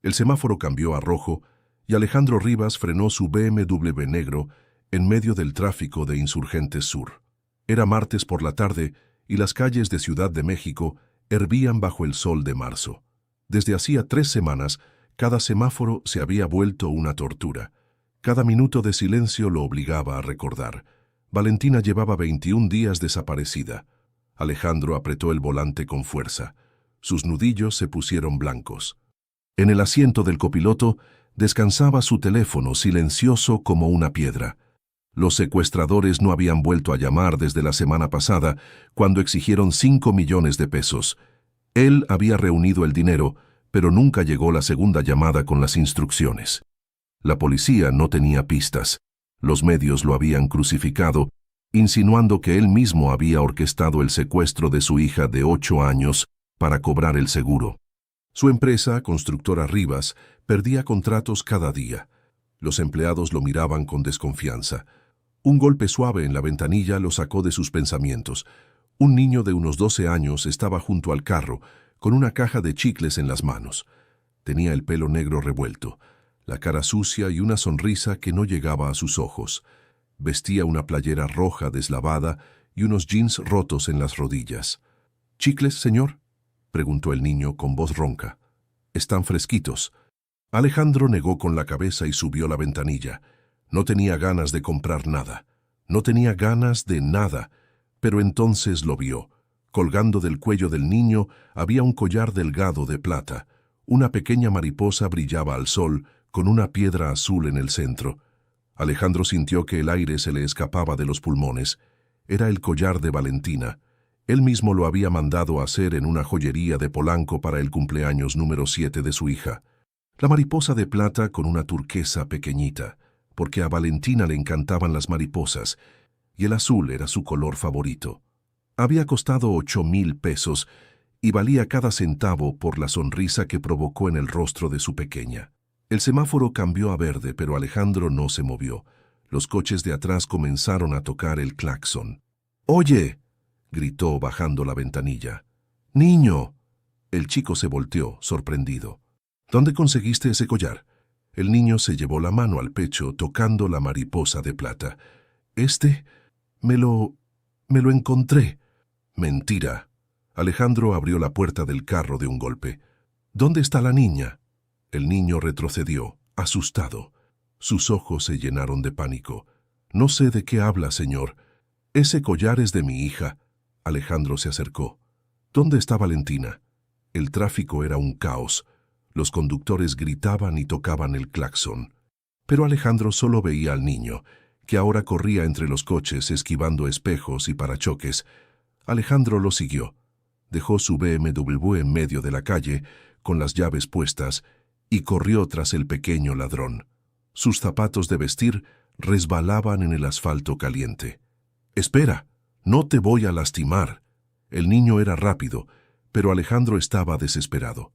El semáforo cambió a rojo y Alejandro Rivas frenó su BMW negro en medio del tráfico de Insurgentes Sur. Era martes por la tarde y las calles de Ciudad de México hervían bajo el sol de marzo. Desde hacía 3 semanas, cada semáforo se había vuelto una tortura. Cada minuto de silencio lo obligaba a recordar. Valentina llevaba 21 días desaparecida. Alejandro apretó el volante con fuerza. Sus nudillos se pusieron blancos. En el asiento del copiloto descansaba su teléfono silencioso como una piedra. Los secuestradores no habían vuelto a llamar desde la semana pasada, cuando exigieron 5 millones de pesos. Él había reunido el dinero, pero nunca llegó la segunda llamada con las instrucciones. La policía no tenía pistas. Los medios lo habían crucificado, insinuando que él mismo había orquestado el secuestro de su hija de 8 años para cobrar el seguro. Su empresa, Constructora Rivas, perdía contratos cada día. Los empleados lo miraban con desconfianza. Un golpe suave en la ventanilla lo sacó de sus pensamientos. Un niño de unos 12 años estaba junto al carro, con una caja de chicles en las manos. Tenía el pelo negro revuelto, la cara sucia y una sonrisa que no llegaba a sus ojos. Vestía una playera roja deslavada y unos jeans rotos en las rodillas. «¿Chicles, señor?», preguntó el niño con voz ronca. «Están fresquitos». Alejandro negó con la cabeza y subió la ventanilla. No tenía ganas de comprar nada. No tenía ganas de nada. Pero entonces lo vio. Colgando del cuello del niño había un collar delgado de plata. Una pequeña mariposa brillaba al sol, con una piedra azul en el centro. Alejandro sintió que el aire se le escapaba de los pulmones. Era el collar de Valentina. Él mismo lo había mandado a hacer en una joyería de Polanco para el cumpleaños número 7 de su hija. La mariposa de plata con una turquesa pequeñita, porque a Valentina le encantaban las mariposas, y el azul era su color favorito. Había costado 8,000 pesos y valía cada centavo por la sonrisa que provocó en el rostro de su pequeña. El semáforo cambió a verde, pero Alejandro no se movió. Los coches de atrás comenzaron a tocar el claxon. «¡Oye!», gritó bajando la ventanilla. «¡Niño!». El chico se volteó, sorprendido. «¿Dónde conseguiste ese collar?». El niño se llevó la mano al pecho, tocando la mariposa de plata. Me lo encontré». «Mentira». Alejandro abrió la puerta del carro de un golpe. «¿Dónde está la niña?». El niño retrocedió, asustado. Sus ojos se llenaron de pánico. «No sé de qué habla, señor. Ese collar es de mi hija». Alejandro se acercó. «¿Dónde está Valentina?». El tráfico era un caos. Los conductores gritaban y tocaban el claxon. Pero Alejandro solo veía al niño, que ahora corría entre los coches esquivando espejos y parachoques. Alejandro lo siguió. Dejó su BMW en medio de la calle, con las llaves puestas, y corrió tras el pequeño ladrón. Sus zapatos de vestir resbalaban en el asfalto caliente. «Espera, no te voy a lastimar». El niño era rápido, pero Alejandro estaba desesperado.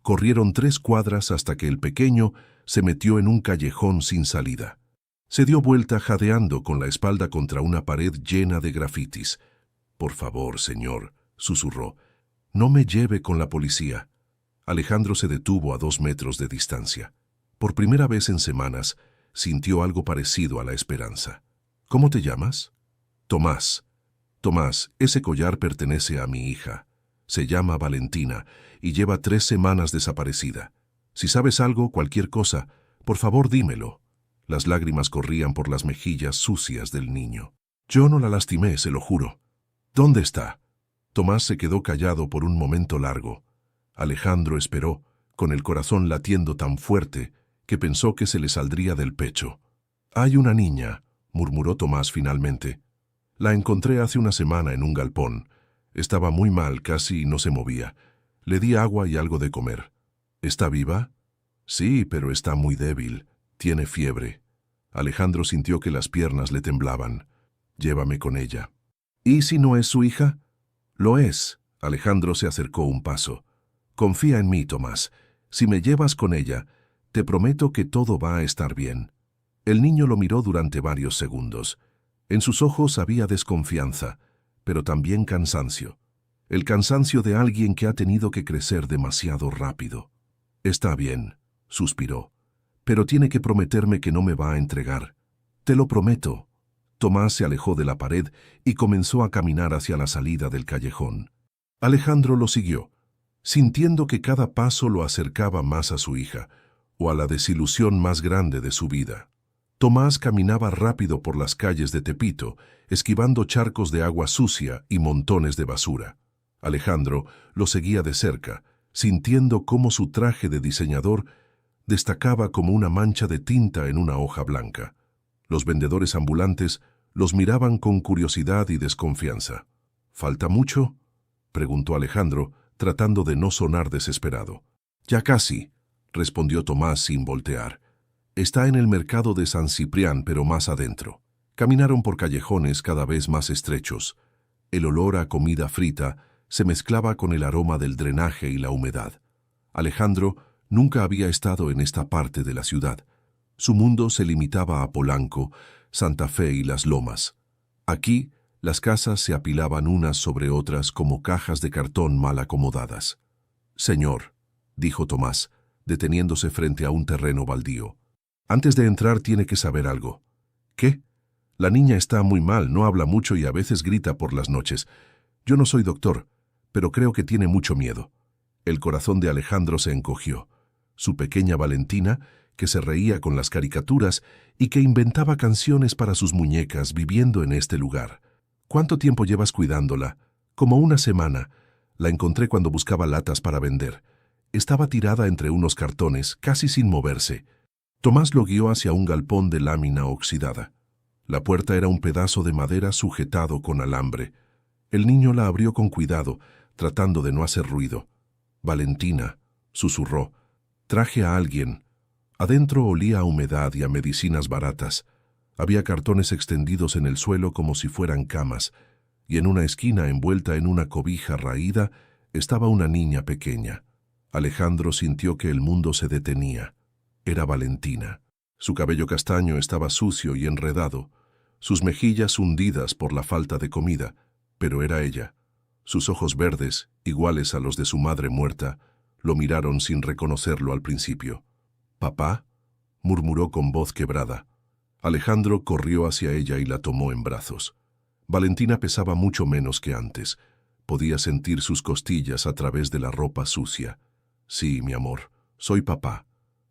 Corrieron 3 cuadras hasta que el pequeño se metió en un callejón sin salida. Se dio vuelta jadeando con la espalda contra una pared llena de grafitis. «Por favor, señor», susurró, «no me lleve con la policía». Alejandro se detuvo a 2 metros de distancia. Por primera vez en semanas, sintió algo parecido a la esperanza. «¿Cómo te llamas?». «Tomás». «Tomás, ese collar pertenece a mi hija. Se llama Valentina y lleva 3 semanas desaparecida. Si sabes algo, cualquier cosa, por favor dímelo». Las lágrimas corrían por las mejillas sucias del niño. «Yo no la lastimé, se lo juro». «¿Dónde está?». Tomás se quedó callado por un momento largo. Alejandro esperó, con el corazón latiendo tan fuerte que pensó que se le saldría del pecho. «Hay una niña», murmuró Tomás finalmente. «La encontré hace una semana en un galpón. Estaba muy mal, casi no se movía. Le di agua y algo de comer». «¿Está viva?». «Sí, pero está muy débil. Tiene fiebre». Alejandro sintió que las piernas le temblaban. «Llévame con ella». «¿Y si no es su hija?». «Lo es». Alejandro se acercó un paso. «Confía en mí, Tomás. Si me llevas con ella, te prometo que todo va a estar bien». El niño lo miró durante varios segundos. En sus ojos había desconfianza, pero también cansancio. El cansancio de alguien que ha tenido que crecer demasiado rápido. «Está bien», suspiró. Pero tiene que prometerme que no me va a entregar. Te lo prometo. Tomás se alejó de la pared y comenzó a caminar hacia la salida del callejón. Alejandro lo siguió, sintiendo que cada paso lo acercaba más a su hija, o a la desilusión más grande de su vida. Tomás caminaba rápido por las calles de Tepito, esquivando charcos de agua sucia y montones de basura. Alejandro lo seguía de cerca, sintiendo cómo su traje de diseñador destacaba como una mancha de tinta en una hoja blanca. Los vendedores ambulantes los miraban con curiosidad y desconfianza. ¿Falta mucho?, preguntó Alejandro, tratando de no sonar desesperado. Ya casi, respondió Tomás sin voltear. Está en el mercado de San Ciprián, pero más adentro. Caminaron por callejones cada vez más estrechos. El olor a comida frita se mezclaba con el aroma del drenaje y la humedad. Alejandro nunca había estado en esta parte de la ciudad. Su mundo se limitaba a Polanco, Santa Fe y Las Lomas. Aquí, las casas se apilaban unas sobre otras como cajas de cartón mal acomodadas. «Señor», dijo Tomás, deteniéndose frente a un terreno baldío. «Antes de entrar tiene que saber algo». «¿Qué?» «La niña está muy mal, no habla mucho y a veces grita por las noches. Yo no soy doctor, pero creo que tiene mucho miedo». El corazón de Alejandro se encogió. Su pequeña Valentina, que se reía con las caricaturas y que inventaba canciones para sus muñecas viviendo en este lugar. «¿Cuánto tiempo llevas cuidándola?» «Como una semana. La encontré cuando buscaba latas para vender. Estaba tirada entre unos cartones, casi sin moverse». Tomás lo guió hacia un galpón de lámina oxidada. La puerta era un pedazo de madera sujetado con alambre. El niño la abrió con cuidado, tratando de no hacer ruido. «Valentina», susurró, «traje a alguien». Adentro olía a humedad y a medicinas baratas. Había cartones extendidos en el suelo como si fueran camas, y en una esquina envuelta en una cobija raída estaba una niña pequeña. Alejandro sintió que el mundo se detenía. Era Valentina. Su cabello castaño estaba sucio y enredado, sus mejillas hundidas por la falta de comida, pero era ella. Sus ojos verdes, iguales a los de su madre muerta, lo miraron sin reconocerlo al principio. «¿Papá?», murmuró con voz quebrada. Alejandro corrió hacia ella y la tomó en brazos. Valentina pesaba mucho menos que antes. Podía sentir sus costillas a través de la ropa sucia. «Sí, mi amor, soy papá»,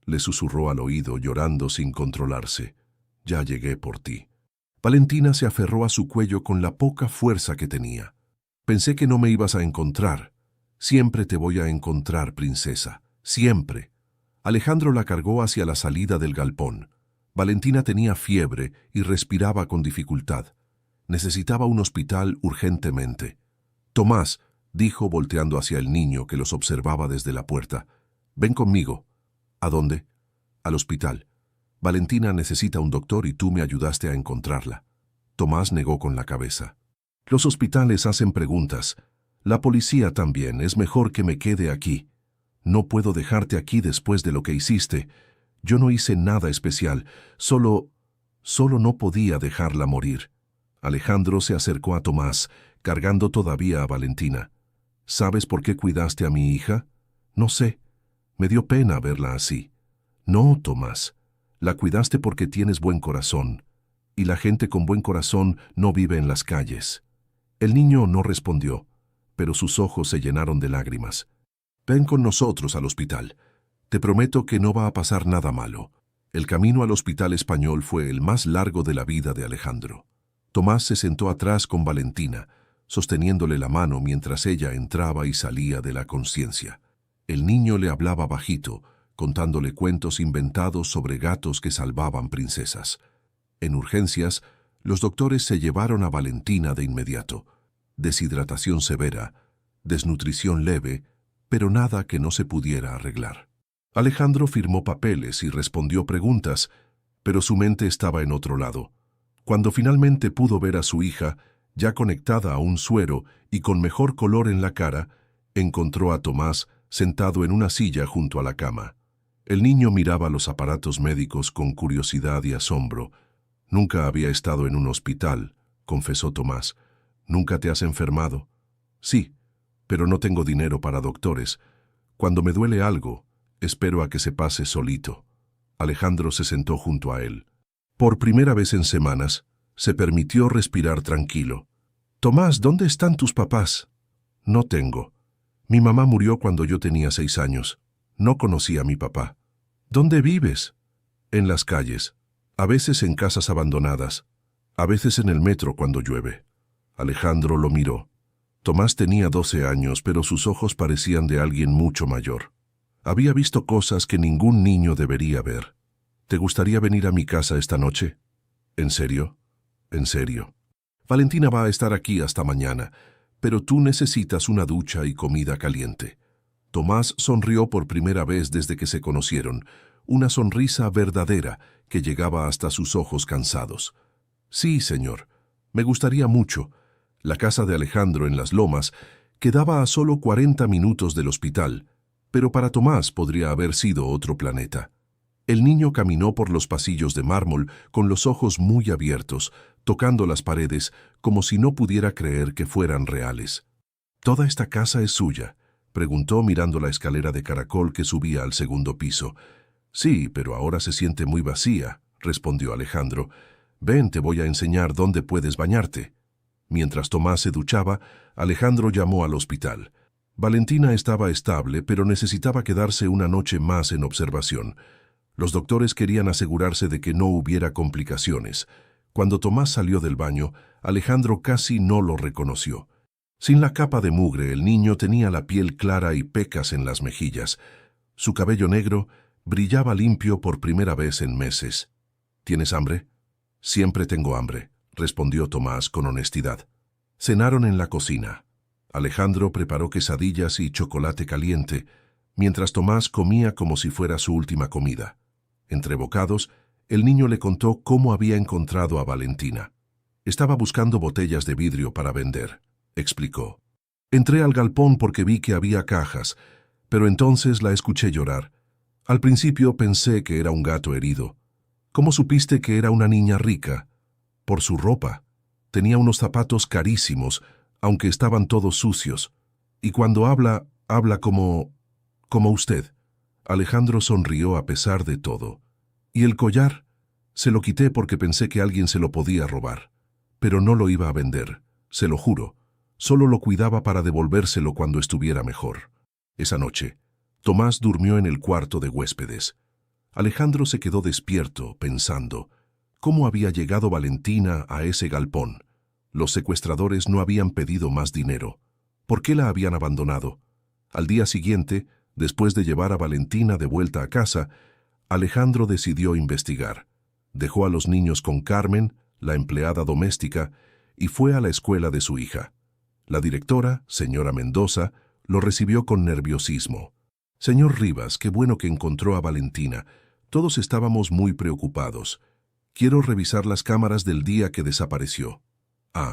le susurró al oído, llorando sin controlarse. «Ya llegué por ti». Valentina se aferró a su cuello con la poca fuerza que tenía. «Pensé que no me ibas a encontrar. Siempre te voy a encontrar, princesa. Siempre». Alejandro la cargó hacia la salida del galpón. Valentina tenía fiebre y respiraba con dificultad. Necesitaba un hospital urgentemente. «Tomás», dijo volteando hacia el niño que los observaba desde la puerta, «ven conmigo». «¿A dónde?» «Al hospital. Valentina necesita un doctor y tú me ayudaste a encontrarla». Tomás negó con la cabeza. «Los hospitales hacen preguntas. La policía también. Es mejor que me quede aquí. No puedo dejarte aquí después de lo que hiciste. Yo no hice nada especial. Solo no podía dejarla morir». Alejandro se acercó a Tomás, cargando todavía a Valentina. «¿Sabes por qué cuidaste a mi hija?» «No sé. Me dio pena verla así». «No, Tomás. La cuidaste porque tienes buen corazón. Y la gente con buen corazón no vive en las calles». El niño no respondió, pero sus ojos se llenaron de lágrimas. «Ven con nosotros al hospital. Te prometo que no va a pasar nada malo». El camino al hospital español fue el más largo de la vida de Alejandro. Tomás se sentó atrás con Valentina, sosteniéndole la mano mientras ella entraba y salía de la conciencia. El niño le hablaba bajito, contándole cuentos inventados sobre gatos que salvaban princesas. En urgencias, los doctores se llevaron a Valentina de inmediato. Deshidratación severa, desnutrición leve, pero nada que no se pudiera arreglar. Alejandro firmó papeles y respondió preguntas, pero su mente estaba en otro lado. Cuando finalmente pudo ver a su hija, ya conectada a un suero y con mejor color en la cara, encontró a Tomás sentado en una silla junto a la cama. El niño miraba los aparatos médicos con curiosidad y asombro. «Nunca había estado en un hospital», confesó Tomás. «¿Nunca te has enfermado?» «Sí, pero no tengo dinero para doctores. Cuando me duele algo, Espero a que se pase solito. Alejandro se sentó junto a él. Por primera vez en semanas, se permitió respirar tranquilo. Tomás, ¿dónde están tus papás? No tengo. Mi mamá murió cuando yo tenía 6 años. No conocí a mi papá. ¿Dónde vives? En las calles. A veces en casas abandonadas. A veces en el metro cuando llueve. Alejandro lo miró. Tomás tenía 12 años, pero sus ojos parecían de alguien mucho mayor. Había visto cosas que ningún niño debería ver. ¿Te gustaría venir a mi casa esta noche? ¿En serio? En serio. Valentina va a estar aquí hasta mañana, pero tú necesitas una ducha y comida caliente. Tomás sonrió por primera vez desde que se conocieron, una sonrisa verdadera que llegaba hasta sus ojos cansados. Sí, señor, me gustaría mucho. La casa de Alejandro en Las Lomas quedaba a solo 40 minutos del hospital, pero para Tomás podría haber sido otro planeta. El niño caminó por los pasillos de mármol con los ojos muy abiertos, tocando las paredes como si no pudiera creer que fueran reales. ¿Toda esta casa es suya?, preguntó mirando la escalera de caracol que subía al segundo piso. Sí, pero ahora se siente muy vacía, respondió Alejandro. Ven, te voy a enseñar dónde puedes bañarte. Mientras Tomás se duchaba, Alejandro llamó al hospital. Valentina estaba estable, pero necesitaba quedarse una noche más en observación. Los doctores querían asegurarse de que no hubiera complicaciones. Cuando Tomás salió del baño, Alejandro casi no lo reconoció. Sin la capa de mugre, el niño tenía la piel clara y pecas en las mejillas. Su cabello negro brillaba limpio por primera vez en meses. ¿Tienes hambre? Siempre tengo hambre, respondió Tomás con honestidad. Cenaron en la cocina. Alejandro preparó quesadillas y chocolate caliente, mientras Tomás comía como si fuera su última comida. Entre bocados, el niño le contó cómo había encontrado a Valentina. Estaba buscando botellas de vidrio para vender, explicó. Entré al galpón porque vi que había cajas, pero entonces la escuché llorar. Al principio pensé que era un gato herido. ¿Cómo supiste que era una niña rica? Por su ropa. Tenía unos zapatos carísimos, aunque estaban todos sucios. Y cuando habla como usted. Alejandro sonrió a pesar de todo. ¿Y el collar? Se lo quité porque pensé que alguien se lo podía robar. Pero no lo iba a vender, se lo juro. Solo lo cuidaba para devolvérselo cuando estuviera mejor. Esa noche, Tomás durmió en el cuarto de huéspedes. Alejandro se quedó despierto, pensando, ¿cómo había llegado Valentina a ese galpón? Los secuestradores no habían pedido más dinero. ¿Por qué la habían abandonado? Al día siguiente, después de llevar a Valentina de vuelta a casa, Alejandro decidió investigar. Dejó a los niños con Carmen, la empleada doméstica, y fue a la escuela de su hija. La directora, señora Mendoza, lo recibió con nerviosismo. Señor Rivas, qué bueno que encontró a Valentina. Todos estábamos muy preocupados. Quiero revisar las cámaras del día que desapareció.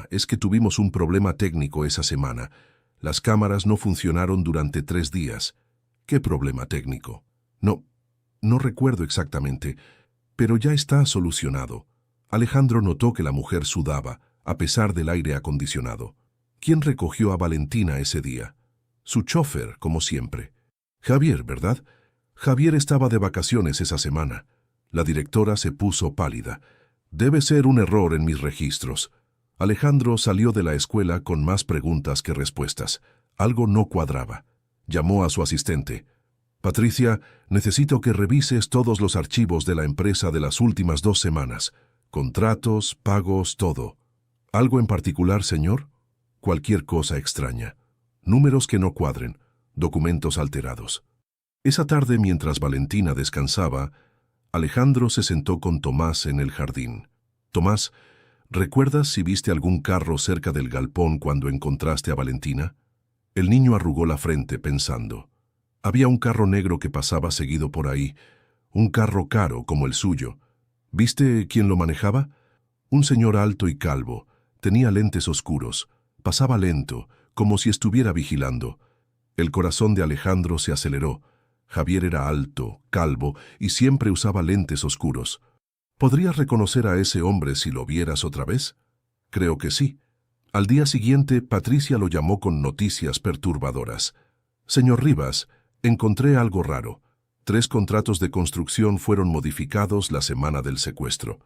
Es que tuvimos un problema técnico esa semana. Las cámaras no funcionaron durante 3 días. ¿Qué problema técnico? No recuerdo exactamente, pero ya está solucionado. Alejandro notó que la mujer sudaba, a pesar del aire acondicionado. ¿Quién recogió a Valentina ese día? Su chofer, como siempre. Javier, ¿verdad? Javier estaba de vacaciones esa semana. La directora se puso pálida. Debe ser un error en mis registros. Alejandro salió de la escuela con más preguntas que respuestas. Algo no cuadraba. Llamó a su asistente. Patricia, necesito que revises todos los archivos de la empresa de las últimas 2 semanas. Contratos, pagos, todo. ¿Algo en particular, señor? Cualquier cosa extraña. Números que no cuadren. Documentos alterados. Esa tarde, mientras Valentina descansaba, Alejandro se sentó con Tomás en el jardín. Tomás, ¿recuerdas si viste algún carro cerca del galpón cuando encontraste a Valentina? El niño arrugó la frente pensando. Había un carro negro que pasaba seguido por ahí, un carro caro como el suyo. ¿Viste quién lo manejaba? Un señor alto y calvo, tenía lentes oscuros, pasaba lento, como si estuviera vigilando. El corazón de Alejandro se aceleró. Javier era alto, calvo y siempre usaba lentes oscuros. ¿Podrías reconocer a ese hombre si lo vieras otra vez? Creo que sí. Al día siguiente, Patricia lo llamó con noticias perturbadoras. Señor Rivas, encontré algo raro. 3 contratos de construcción fueron modificados la semana del secuestro.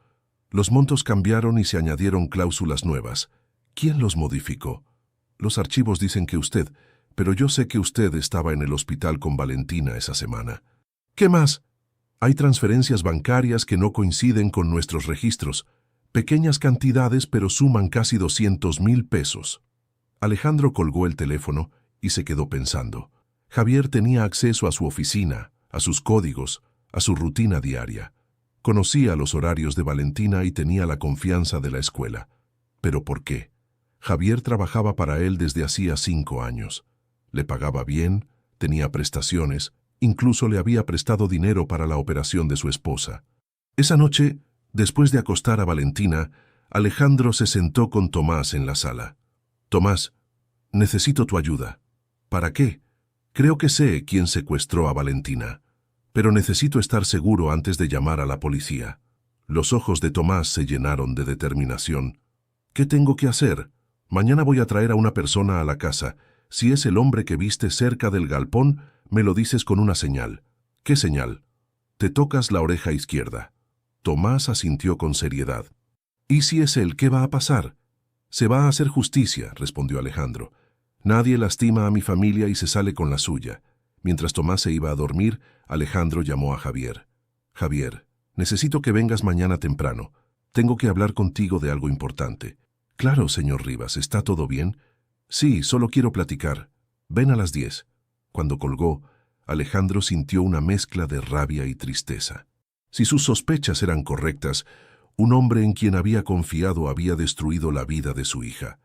Los montos cambiaron y se añadieron cláusulas nuevas. ¿Quién los modificó? Los archivos dicen que usted, pero yo sé que usted estaba en el hospital con Valentina esa semana. ¿Qué más? Hay transferencias bancarias que no coinciden con nuestros registros. Pequeñas cantidades, pero suman casi 200,000 pesos. Alejandro colgó el teléfono y se quedó pensando. Javier tenía acceso a su oficina, a sus códigos, a su rutina diaria. Conocía los horarios de Valentina y tenía la confianza de la escuela. ¿Pero por qué? Javier trabajaba para él desde hacía 5 años. Le pagaba bien, tenía prestaciones, incluso le había prestado dinero para la operación de su esposa. Esa noche, después de acostar a Valentina, Alejandro se sentó con Tomás en la sala. «Tomás, necesito tu ayuda». «¿Para qué?» «Creo que sé quién secuestró a Valentina, pero necesito estar seguro antes de llamar a la policía». Los ojos de Tomás se llenaron de determinación. «¿Qué tengo que hacer? Mañana voy a traer a una persona a la casa. Si es el hombre que viste cerca del galpón, me lo dices con una señal». «¿Qué señal?» «Te tocas la oreja izquierda». Tomás asintió con seriedad. «¿Y si es él, qué va a pasar?» «Se va a hacer justicia», respondió Alejandro. «Nadie lastima a mi familia y se sale con la suya». Mientras Tomás se iba a dormir, Alejandro llamó a Javier. «Javier, necesito que vengas mañana temprano. Tengo que hablar contigo de algo importante». «Claro, señor Rivas, ¿está todo bien?» «Sí, solo quiero platicar. Ven a las 10». Cuando colgó, Alejandro sintió una mezcla de rabia y tristeza. Si sus sospechas eran correctas, un hombre en quien había confiado había destruido la vida de su hija.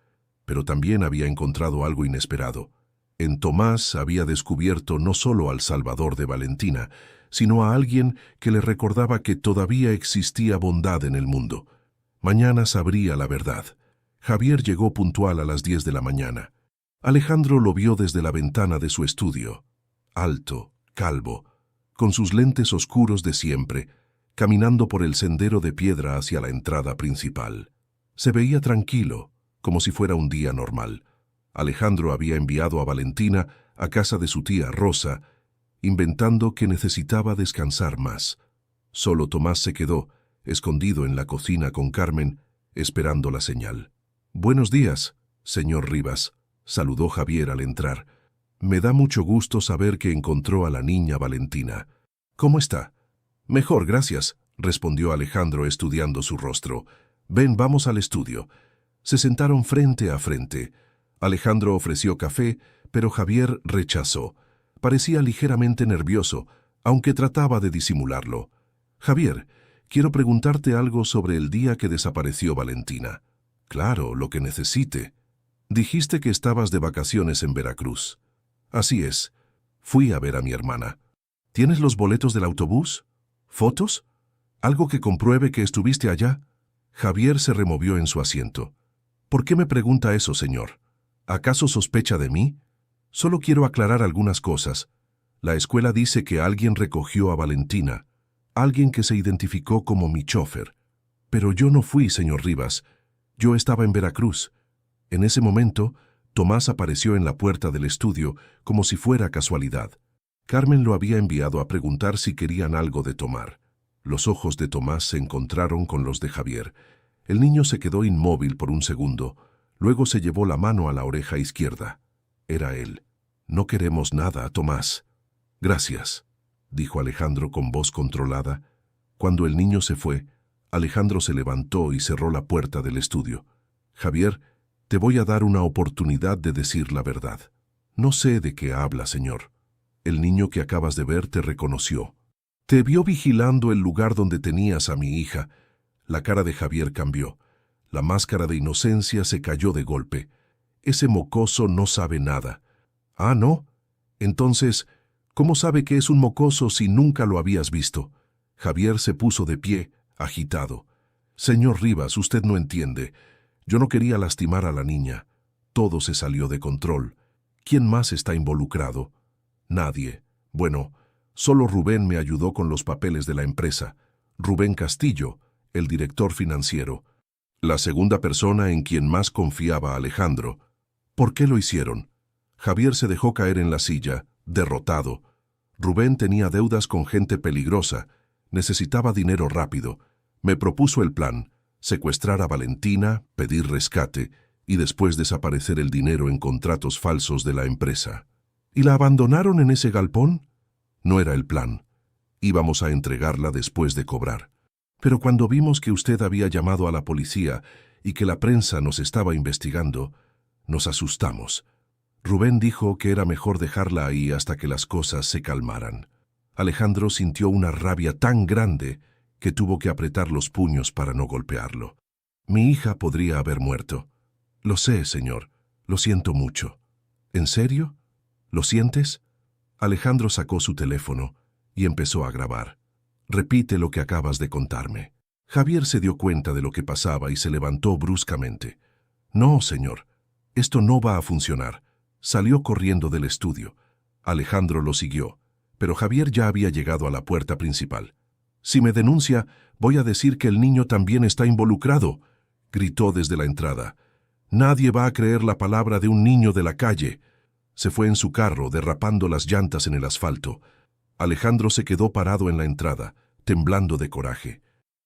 Pero también había encontrado algo inesperado. En Tomás había descubierto no solo al salvador de Valentina, sino a alguien que le recordaba que todavía existía bondad en el mundo. Mañana sabría la verdad. Javier llegó puntual a las 10 de la mañana. Alejandro lo vio desde la ventana de su estudio. Alto, calvo, con sus lentes oscuros de siempre, caminando por el sendero de piedra hacia la entrada principal. Se veía tranquilo, como si fuera un día normal. Alejandro había enviado a Valentina a casa de su tía Rosa, inventando que necesitaba descansar más. Solo Tomás se quedó, escondido en la cocina con Carmen, esperando la señal. «Buenos días, señor Rivas», saludó Javier al entrar. «Me da mucho gusto saber que encontró a la niña Valentina. ¿Cómo está?» «Mejor, gracias», respondió Alejandro estudiando su rostro. «Ven, vamos al estudio». Se sentaron frente a frente. Alejandro ofreció café, pero Javier rechazó. Parecía ligeramente nervioso, aunque trataba de disimularlo. «Javier, quiero preguntarte algo sobre el día que desapareció Valentina». «Claro, lo que necesite». «Dijiste que estabas de vacaciones en Veracruz». «Así es. Fui a ver a mi hermana». «¿Tienes los boletos del autobús? ¿Fotos? ¿Algo que compruebe que estuviste allá?» Javier se removió en su asiento. «¿Por qué me pregunta eso, señor? ¿Acaso sospecha de mí? Solo quiero aclarar algunas cosas. La escuela dice que alguien recogió a Valentina, alguien que se identificó como mi chofer. Pero yo no fui, señor Rivas. Yo estaba en Veracruz». En ese momento, Tomás apareció en la puerta del estudio como si fuera casualidad. Carmen lo había enviado a preguntar si querían algo de tomar. Los ojos de Tomás se encontraron con los de Javier. El niño se quedó inmóvil por un segundo. Luego se llevó la mano a la oreja izquierda. Era él. «No queremos nada, Tomás». «Gracias», dijo Alejandro con voz controlada. Cuando el niño se fue, Alejandro se levantó y cerró la puerta del estudio. «Javier, te voy a dar una oportunidad de decir la verdad. No sé de qué habla, señor. El niño que acabas de ver te reconoció. Te vio vigilando el lugar donde tenías a mi hija». La cara de Javier cambió. La máscara de inocencia se cayó de golpe. «Ese mocoso no sabe nada». «Ah, ¿no? Entonces, ¿cómo sabe que es un mocoso si nunca lo habías visto?» Javier se puso de pie, agitado. «Señor Rivas, usted no entiende. Yo no quería lastimar a la niña. Todo se salió de control. ¿Quién más está involucrado?» «Nadie. Bueno, solo Rubén me ayudó con los papeles de la empresa. Rubén Castillo, el director financiero. La segunda persona en quien más confiaba Alejandro». «¿Por qué lo hicieron?» Javier se dejó caer en la silla, derrotado. Rubén tenía deudas con gente peligrosa, necesitaba dinero rápido. Me propuso el plan: secuestrar a Valentina, pedir rescate y después desaparecer el dinero en contratos falsos de la empresa. ¿Y la abandonaron en ese galpón? No era el plan. Íbamos a entregarla después de cobrar. Pero cuando vimos que usted había llamado a la policía y que la prensa nos estaba investigando, nos asustamos. Rubén dijo que era mejor dejarla ahí hasta que las cosas se calmaran. Alejandro sintió una rabia tan grande que tuvo que apretar los puños para no golpearlo. Mi hija podría haber muerto. Lo sé, señor. Lo siento mucho. ¿En serio? ¿Lo sientes? Alejandro sacó su teléfono y empezó a grabar. Repite lo que acabas de contarme. Javier se dio cuenta de lo que pasaba y se levantó bruscamente. No, señor. Esto no va a funcionar. Salió corriendo del estudio. Alejandro lo siguió, pero Javier ya había llegado a la puerta principal. «Si me denuncia, voy a decir que el niño también está involucrado», gritó desde la entrada. «Nadie va a creer la palabra de un niño de la calle». Se fue en su carro, derrapando las llantas en el asfalto. Alejandro se quedó parado en la entrada, temblando de coraje.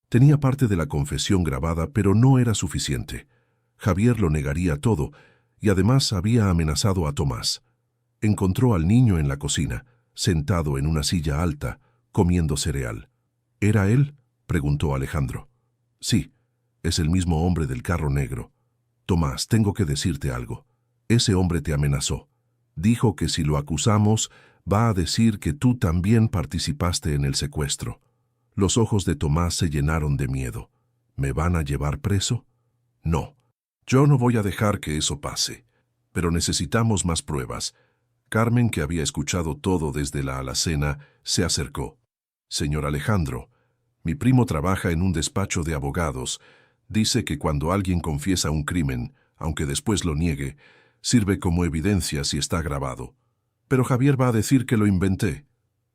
Tenía parte de la confesión grabada, pero no era suficiente. Javier lo negaría todo, y además había amenazado a Tomás. Encontró al niño en la cocina, sentado en una silla alta, comiendo cereal. ¿Era él?, preguntó Alejandro. Sí, es el mismo hombre del carro negro. Tomás, tengo que decirte algo. Ese hombre te amenazó. Dijo que si lo acusamos, va a decir que tú también participaste en el secuestro. Los ojos de Tomás se llenaron de miedo. ¿Me van a llevar preso? No. Yo no voy a dejar que eso pase. Pero necesitamos más pruebas. Carmen, que había escuchado todo desde la alacena, se acercó. Señor Alejandro, mi primo trabaja en un despacho de abogados. Dice que cuando alguien confiesa un crimen, aunque después lo niegue, sirve como evidencia si está grabado. Pero Javier va a decir que lo inventé.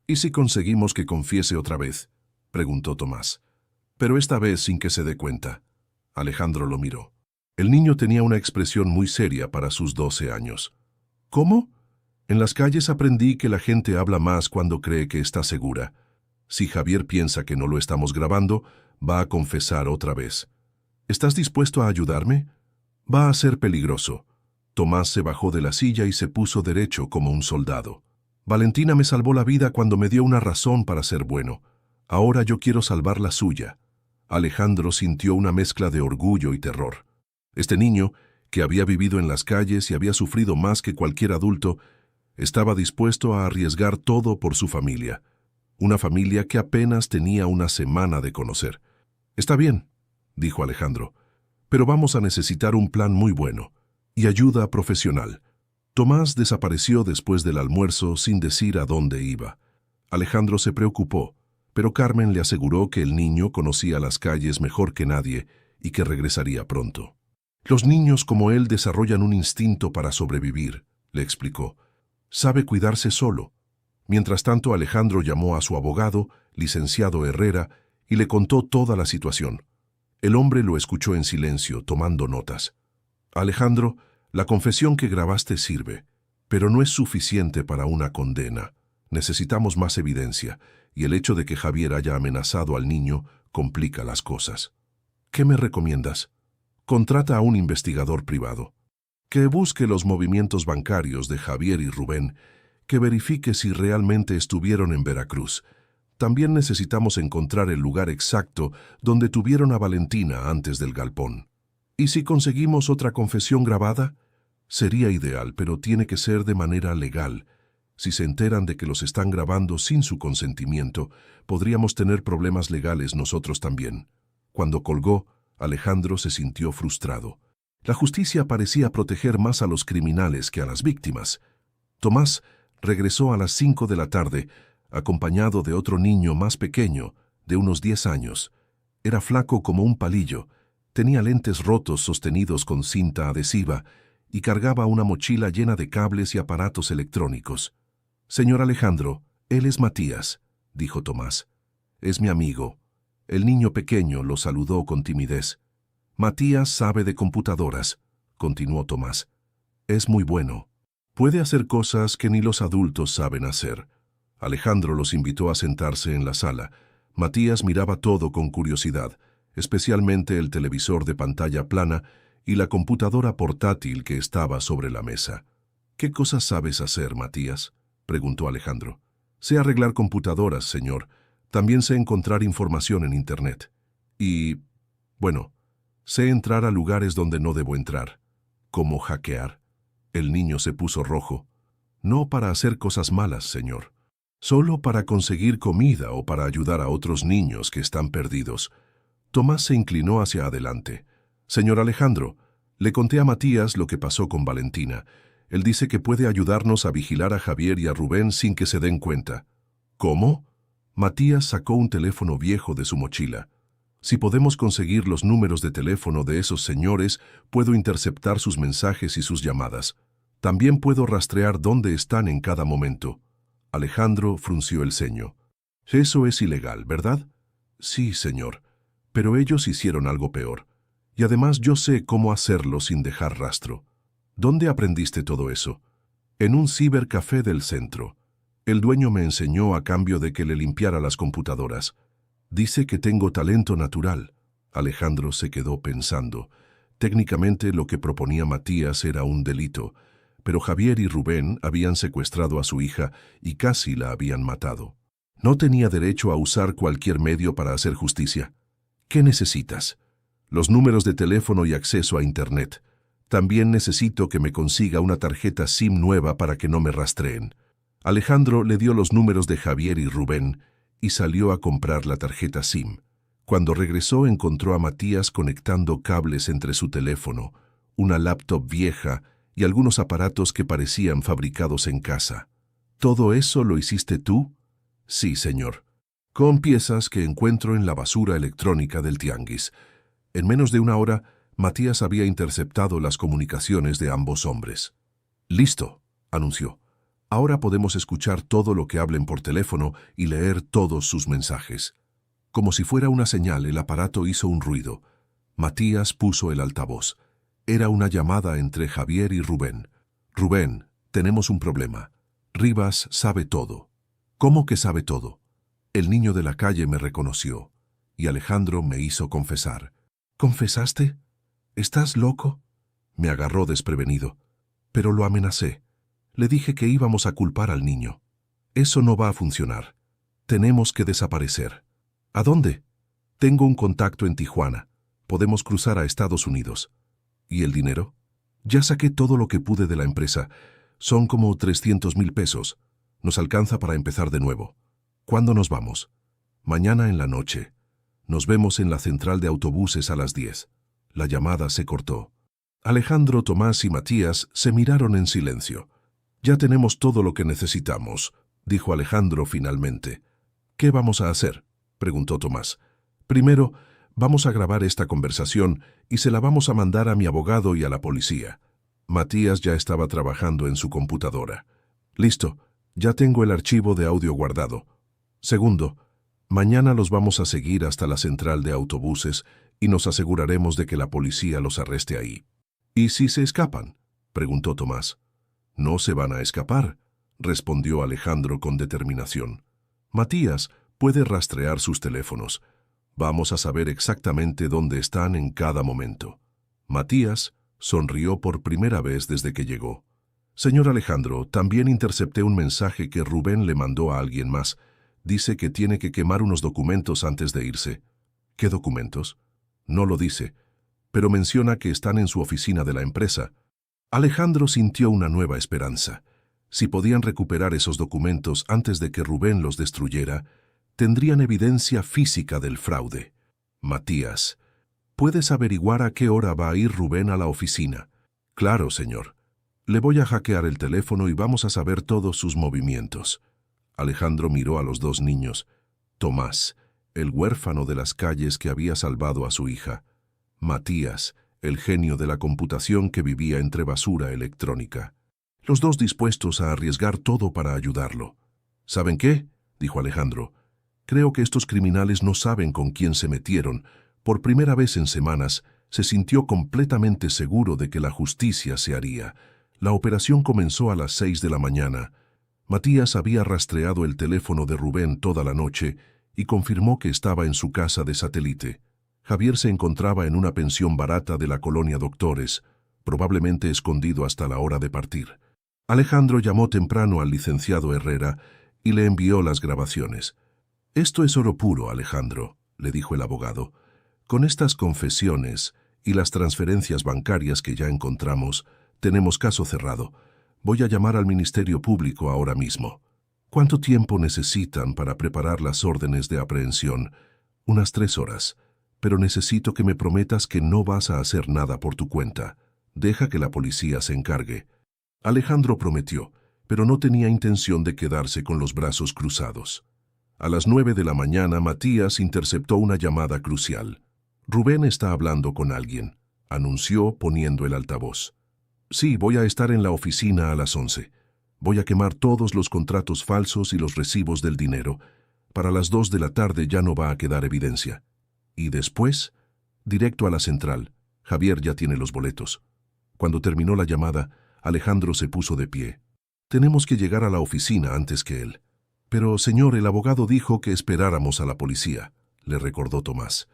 ¿Y si conseguimos que confiese otra vez?, preguntó Tomás. Pero esta vez sin que se dé cuenta. Alejandro lo miró. El niño tenía una expresión muy seria para sus 12 años. ¿Cómo? En las calles aprendí que la gente habla más cuando cree que está segura. Si Javier piensa que no lo estamos grabando, va a confesar otra vez. ¿Estás dispuesto a ayudarme? Va a ser peligroso. Tomás se bajó de la silla y se puso derecho como un soldado. Valentina me salvó la vida cuando me dio una razón para ser bueno. Ahora yo quiero salvar la suya. Alejandro sintió una mezcla de orgullo y terror. Este niño, que había vivido en las calles y había sufrido más que cualquier adulto, estaba dispuesto a arriesgar todo por su familia. Una familia que apenas tenía una semana de conocer. «Está bien», dijo Alejandro, «pero vamos a necesitar un plan muy bueno y ayuda profesional». Tomás desapareció después del almuerzo sin decir a dónde iba. Alejandro se preocupó, pero Carmen le aseguró que el niño conocía las calles mejor que nadie y que regresaría pronto. «Los niños como él desarrollan un instinto para sobrevivir», le explicó. «Sabe cuidarse solo». Mientras tanto, Alejandro llamó a su abogado, licenciado Herrera, y le contó toda la situación. El hombre lo escuchó en silencio, tomando notas. «Alejandro, la confesión que grabaste sirve, pero no es suficiente para una condena. Necesitamos más evidencia, y el hecho de que Javier haya amenazado al niño complica las cosas. ¿Qué me recomiendas?» «Contrata a un investigador privado. Que busque los movimientos bancarios de Javier y Rubén, que verifique si realmente estuvieron en Veracruz. También necesitamos encontrar el lugar exacto donde tuvieron a Valentina antes del galpón. ¿Y si conseguimos otra confesión grabada? Sería ideal, pero tiene que ser de manera legal. Si se enteran de que los están grabando sin su consentimiento, podríamos tener problemas legales nosotros también». Cuando colgó, Alejandro se sintió frustrado. La justicia parecía proteger más a los criminales que a las víctimas. Tomás regresó a las 5 de la tarde, acompañado de otro niño más pequeño, de unos 10 años. Era flaco como un palillo, tenía lentes rotos sostenidos con cinta adhesiva y cargaba una mochila llena de cables y aparatos electrónicos. «Señor Alejandro, él es Matías», dijo Tomás. «Es mi amigo». El niño pequeño lo saludó con timidez. «Matías sabe de computadoras», continuó Tomás. «Es muy bueno. Puede hacer cosas que ni los adultos saben hacer». Alejandro los invitó a sentarse en la sala. Matías miraba todo con curiosidad, especialmente el televisor de pantalla plana y la computadora portátil que estaba sobre la mesa. «¿Qué cosas sabes hacer, Matías?», preguntó Alejandro. «Sé arreglar computadoras, señor. También sé encontrar información en Internet. Y, bueno, sé entrar a lugares donde no debo entrar». «¿Cómo hackear?». El niño se puso rojo. «No para hacer cosas malas, señor. Solo para conseguir comida o para ayudar a otros niños que están perdidos». Tomás se inclinó hacia adelante. «Señor Alejandro, le conté a Matías lo que pasó con Valentina. Él dice que puede ayudarnos a vigilar a Javier y a Rubén sin que se den cuenta». «¿Cómo?». Matías sacó un teléfono viejo de su mochila. «Si podemos conseguir los números de teléfono de esos señores, puedo interceptar sus mensajes y sus llamadas. También puedo rastrear dónde están en cada momento». Alejandro frunció el ceño. «Eso es ilegal, ¿verdad?». «Sí, señor. Pero ellos hicieron algo peor. Y además yo sé cómo hacerlo sin dejar rastro». «¿Dónde aprendiste todo eso?». «En un cibercafé del centro. El dueño me enseñó a cambio de que le limpiara las computadoras. Dice que tengo talento natural». Alejandro se quedó pensando. Técnicamente lo que proponía Matías era un delito, pero Javier y Rubén habían secuestrado a su hija y casi la habían matado. No tenía derecho a usar cualquier medio para hacer justicia. «¿Qué necesitas?». «Los números de teléfono y acceso a Internet. También necesito que me consiga una tarjeta SIM nueva para que no me rastreen». Alejandro le dio los números de Javier y Rubén y salió a comprar la tarjeta SIM. Cuando regresó encontró a Matías conectando cables entre su teléfono, una laptop vieja y algunos aparatos que parecían fabricados en casa. «¿Todo eso lo hiciste tú?». «Sí, señor. Con piezas que encuentro en la basura electrónica del tianguis». En menos de una hora, Matías había interceptado las comunicaciones de ambos hombres. «Listo», anunció. «Ahora podemos escuchar todo lo que hablen por teléfono y leer todos sus mensajes». Como si fuera una señal, el aparato hizo un ruido. Matías puso el altavoz. Era una llamada entre Javier y Rubén. «Rubén, tenemos un problema. Rivas sabe todo». «¿Cómo que sabe todo?». «El niño de la calle me reconoció y Alejandro me hizo confesar». «¿Confesaste? ¿Estás loco?». Me agarró desprevenido, pero lo amenacé. Le dije que íbamos a culpar al niño. «Eso no va a funcionar. Tenemos que desaparecer». «¿A dónde?». «Tengo un contacto en Tijuana. Podemos cruzar a Estados Unidos». «¿Y el dinero?». «Ya saqué todo lo que pude de la empresa. Son como 300,000 pesos. Nos alcanza para empezar de nuevo». «¿Cuándo nos vamos?». «Mañana en la noche. Nos vemos en la central de autobuses a las 10». La llamada se cortó. Alejandro, Tomás y Matías se miraron en silencio. «Ya tenemos todo lo que necesitamos», dijo Alejandro finalmente. «¿Qué vamos a hacer?», preguntó Tomás. «Primero, vamos a grabar esta conversación y se la vamos a mandar a mi abogado y a la policía». Matías ya estaba trabajando en su computadora. «Listo, ya tengo el archivo de audio guardado». «Segundo, mañana los vamos a seguir hasta la central de autobuses y nos aseguraremos de que la policía los arreste ahí». «¿Y si se escapan?», preguntó Tomás. «No se van a escapar», respondió Alejandro con determinación. «Matías puede rastrear sus teléfonos. Vamos a saber exactamente dónde están en cada momento». Matías sonrió por primera vez desde que llegó. «Señor Alejandro, también intercepté un mensaje que Rubén le mandó a alguien más. Dice que tiene que quemar unos documentos antes de irse». «¿Qué documentos?». «No lo dice, pero menciona que están en su oficina de la empresa». Alejandro sintió una nueva esperanza. Si podían recuperar esos documentos antes de que Rubén los destruyera, tendrían evidencia física del fraude. «Matías, ¿puedes averiguar a qué hora va a ir Rubén a la oficina?». «Claro, señor. Le voy a hackear el teléfono y vamos a saber todos sus movimientos». Alejandro miró a los dos niños. Tomás, el huérfano de las calles que había salvado a su hija. Matías, el genio de la computación que vivía entre basura electrónica. Los dos dispuestos a arriesgar todo para ayudarlo. «¿Saben qué?», dijo Alejandro. «Creo que estos criminales no saben con quién se metieron. Por primera vez en semanas, se sintió completamente seguro de que la justicia se haría. La operación comenzó a las 6 de la mañana. Matías había rastreado el teléfono de Rubén toda la noche y confirmó que estaba en su casa de satélite. Javier se encontraba en una pensión barata de la colonia Doctores, probablemente escondido hasta la hora de partir. Alejandro llamó temprano al licenciado Herrera y le envió las grabaciones. «Esto es oro puro, Alejandro», le dijo el abogado. «Con estas confesiones y las transferencias bancarias que ya encontramos, tenemos caso cerrado. Voy a llamar al Ministerio Público ahora mismo». «¿Cuánto tiempo necesitan para preparar las órdenes de aprehensión?» «Unas 3 horas. Pero necesito que me prometas que no vas a hacer nada por tu cuenta. Deja que la policía se encargue». Alejandro prometió, pero no tenía intención de quedarse con los brazos cruzados. A las 9 de la mañana, Matías interceptó una llamada crucial. «Rubén está hablando con alguien», anunció poniendo el altavoz. «Sí, voy a estar en la oficina a las 11. Voy a quemar todos los contratos falsos y los recibos del dinero. Para las 2 de la tarde ya no va a quedar evidencia. Y después, directo a la central. Javier ya tiene los boletos». Cuando terminó la llamada, Alejandro se puso de pie. «Tenemos que llegar a la oficina antes que él». «Pero, señor, el abogado dijo que esperáramos a la policía», le recordó Tomás.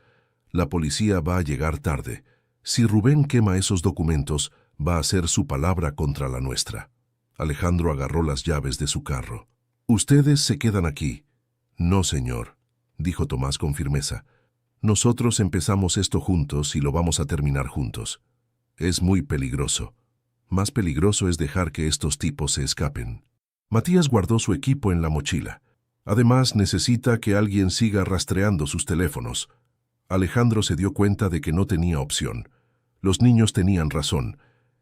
«La policía va a llegar tarde. Si Rubén quema esos documentos, va a ser su palabra contra la nuestra». Alejandro agarró las llaves de su carro. «Ustedes se quedan aquí». «No, señor», dijo Tomás con firmeza. «Nosotros empezamos esto juntos y lo vamos a terminar juntos. Es muy peligroso. Más peligroso es dejar que estos tipos se escapen». Matías guardó su equipo en la mochila. Además, necesita que alguien siga rastreando sus teléfonos. Alejandro se dio cuenta de que no tenía opción. Los niños tenían razón.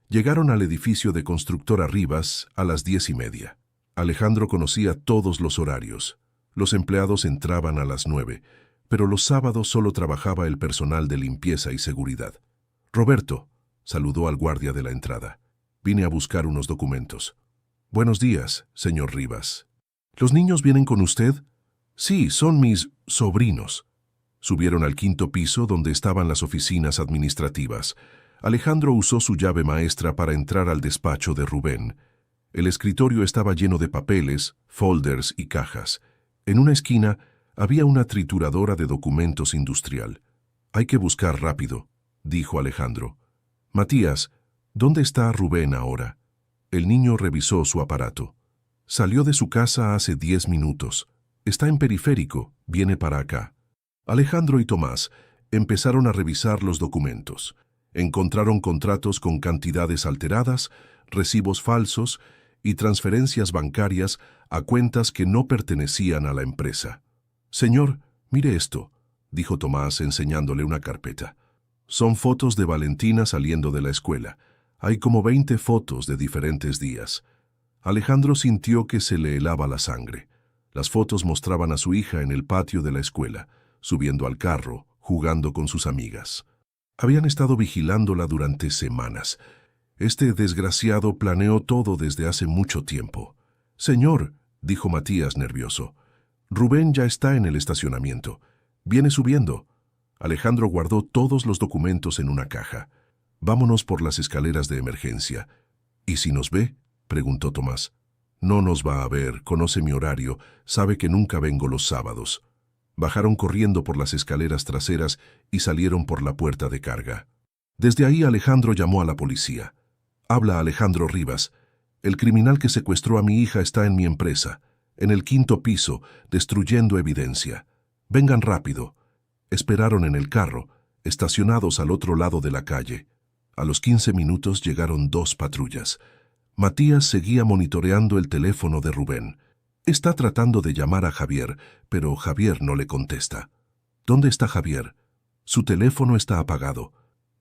Llegaron al edificio de Constructora Rivas a las 10:30. Alejandro conocía todos los horarios. Los empleados entraban a las 9, pero los sábados solo trabajaba el personal de limpieza y seguridad. «Roberto», saludó al guardia de la entrada. «Vine a buscar unos documentos». «Buenos días, señor Rivas». «¿Los niños vienen con usted?» «Sí, son mis sobrinos». Subieron al 5º piso donde estaban las oficinas administrativas. Alejandro usó su llave maestra para entrar al despacho de Rubén. El escritorio estaba lleno de papeles, folders y cajas. En una esquina había una trituradora de documentos industrial. «Hay que buscar rápido», dijo Alejandro. «Matías, ¿dónde está Rubén ahora?» El niño revisó su aparato. «Salió de su casa hace 10 minutos. Está en Periférico, viene para acá». Alejandro y Tomás empezaron a revisar los documentos. Encontraron contratos con cantidades alteradas, recibos falsos y transferencias bancarias a cuentas que no pertenecían a la empresa. «Señor, mire esto», dijo Tomás enseñándole una carpeta. «Son fotos de Valentina saliendo de la escuela. Hay como 20 fotos de diferentes días». Alejandro sintió que se le helaba la sangre. Las fotos mostraban a su hija en el patio de la escuela, subiendo al carro, jugando con sus amigas. Habían estado vigilándola durante semanas. Este desgraciado planeó todo desde hace mucho tiempo. «Señor», dijo Matías nervioso, «Rubén ya está en el estacionamiento. Viene subiendo». Alejandro guardó todos los documentos en una caja. «Vámonos por las escaleras de emergencia». «¿Y si nos ve?», preguntó Tomás. «No nos va a ver, conoce mi horario, sabe que nunca vengo los sábados». Bajaron corriendo por las escaleras traseras y salieron por la puerta de carga. Desde ahí Alejandro llamó a la policía. «Habla Alejandro Rivas. El criminal que secuestró a mi hija está en mi empresa, en el 5º piso, destruyendo evidencia. Vengan rápido». Esperaron en el carro, estacionados al otro lado de la calle. A los 15 minutos llegaron 2 patrullas. Matías seguía monitoreando el teléfono de Rubén. Está tratando de llamar a Javier, pero Javier no le contesta. ¿Dónde está Javier? Su teléfono está apagado,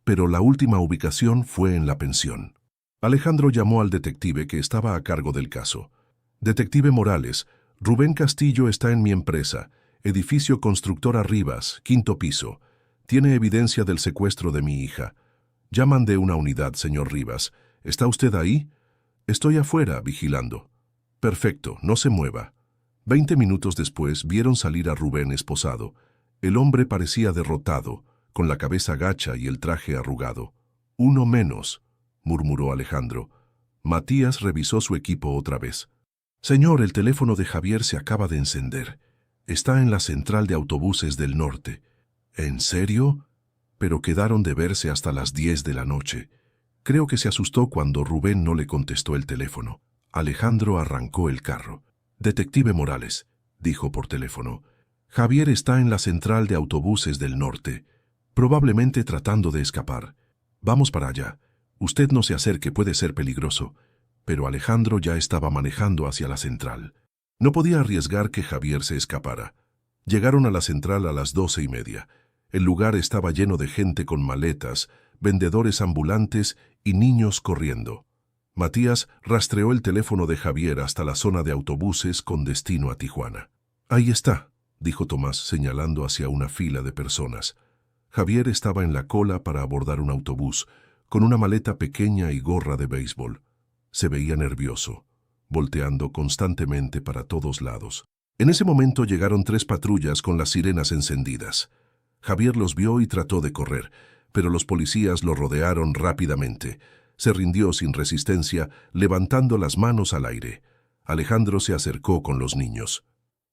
pero la última ubicación fue en la pensión. Alejandro llamó al detective que estaba a cargo del caso. «Detective Morales, Rubén Castillo está en mi empresa, edificio Constructora Rivas, 5º piso. Tiene evidencia del secuestro de mi hija. Ya mandé una unidad, señor Rivas. ¿Está usted ahí?» «Estoy afuera, vigilando». «Perfecto, no se mueva». 20 minutos después vieron salir a Rubén esposado. El hombre parecía derrotado, con la cabeza gacha y el traje arrugado. «Uno menos», murmuró Alejandro. Matías revisó su equipo otra vez. Señor, el teléfono de Javier se acaba de encender. Está en la central de autobuses del norte. ¿En serio? Pero quedaron de verse hasta las 10 de la noche. Creo que se asustó cuando Rubén no le contestó el teléfono. Alejandro arrancó el carro. Detective Morales, dijo por teléfono, Javier está en la central de autobuses del norte, probablemente tratando de escapar. Vamos para allá. Usted no se acerque, puede ser peligroso. Pero Alejandro ya estaba manejando hacia la central. No podía arriesgar que Javier se escapara. Llegaron a la central a las 12:30. El lugar estaba lleno de gente con maletas, vendedores ambulantes y niños corriendo. Matías rastreó el teléfono de Javier hasta la zona de autobuses con destino a Tijuana. Ahí está, dijo Tomás, señalando hacia una fila de personas. Javier estaba en la cola para abordar un autobús, con una maleta pequeña y gorra de béisbol. Se veía nervioso, volteando constantemente para todos lados. En ese momento llegaron 3 patrullas con las sirenas encendidas. Javier los vio y trató de correr, pero los policías lo rodearon rápidamente. Se rindió sin resistencia, levantando las manos al aire. Alejandro se acercó con los niños.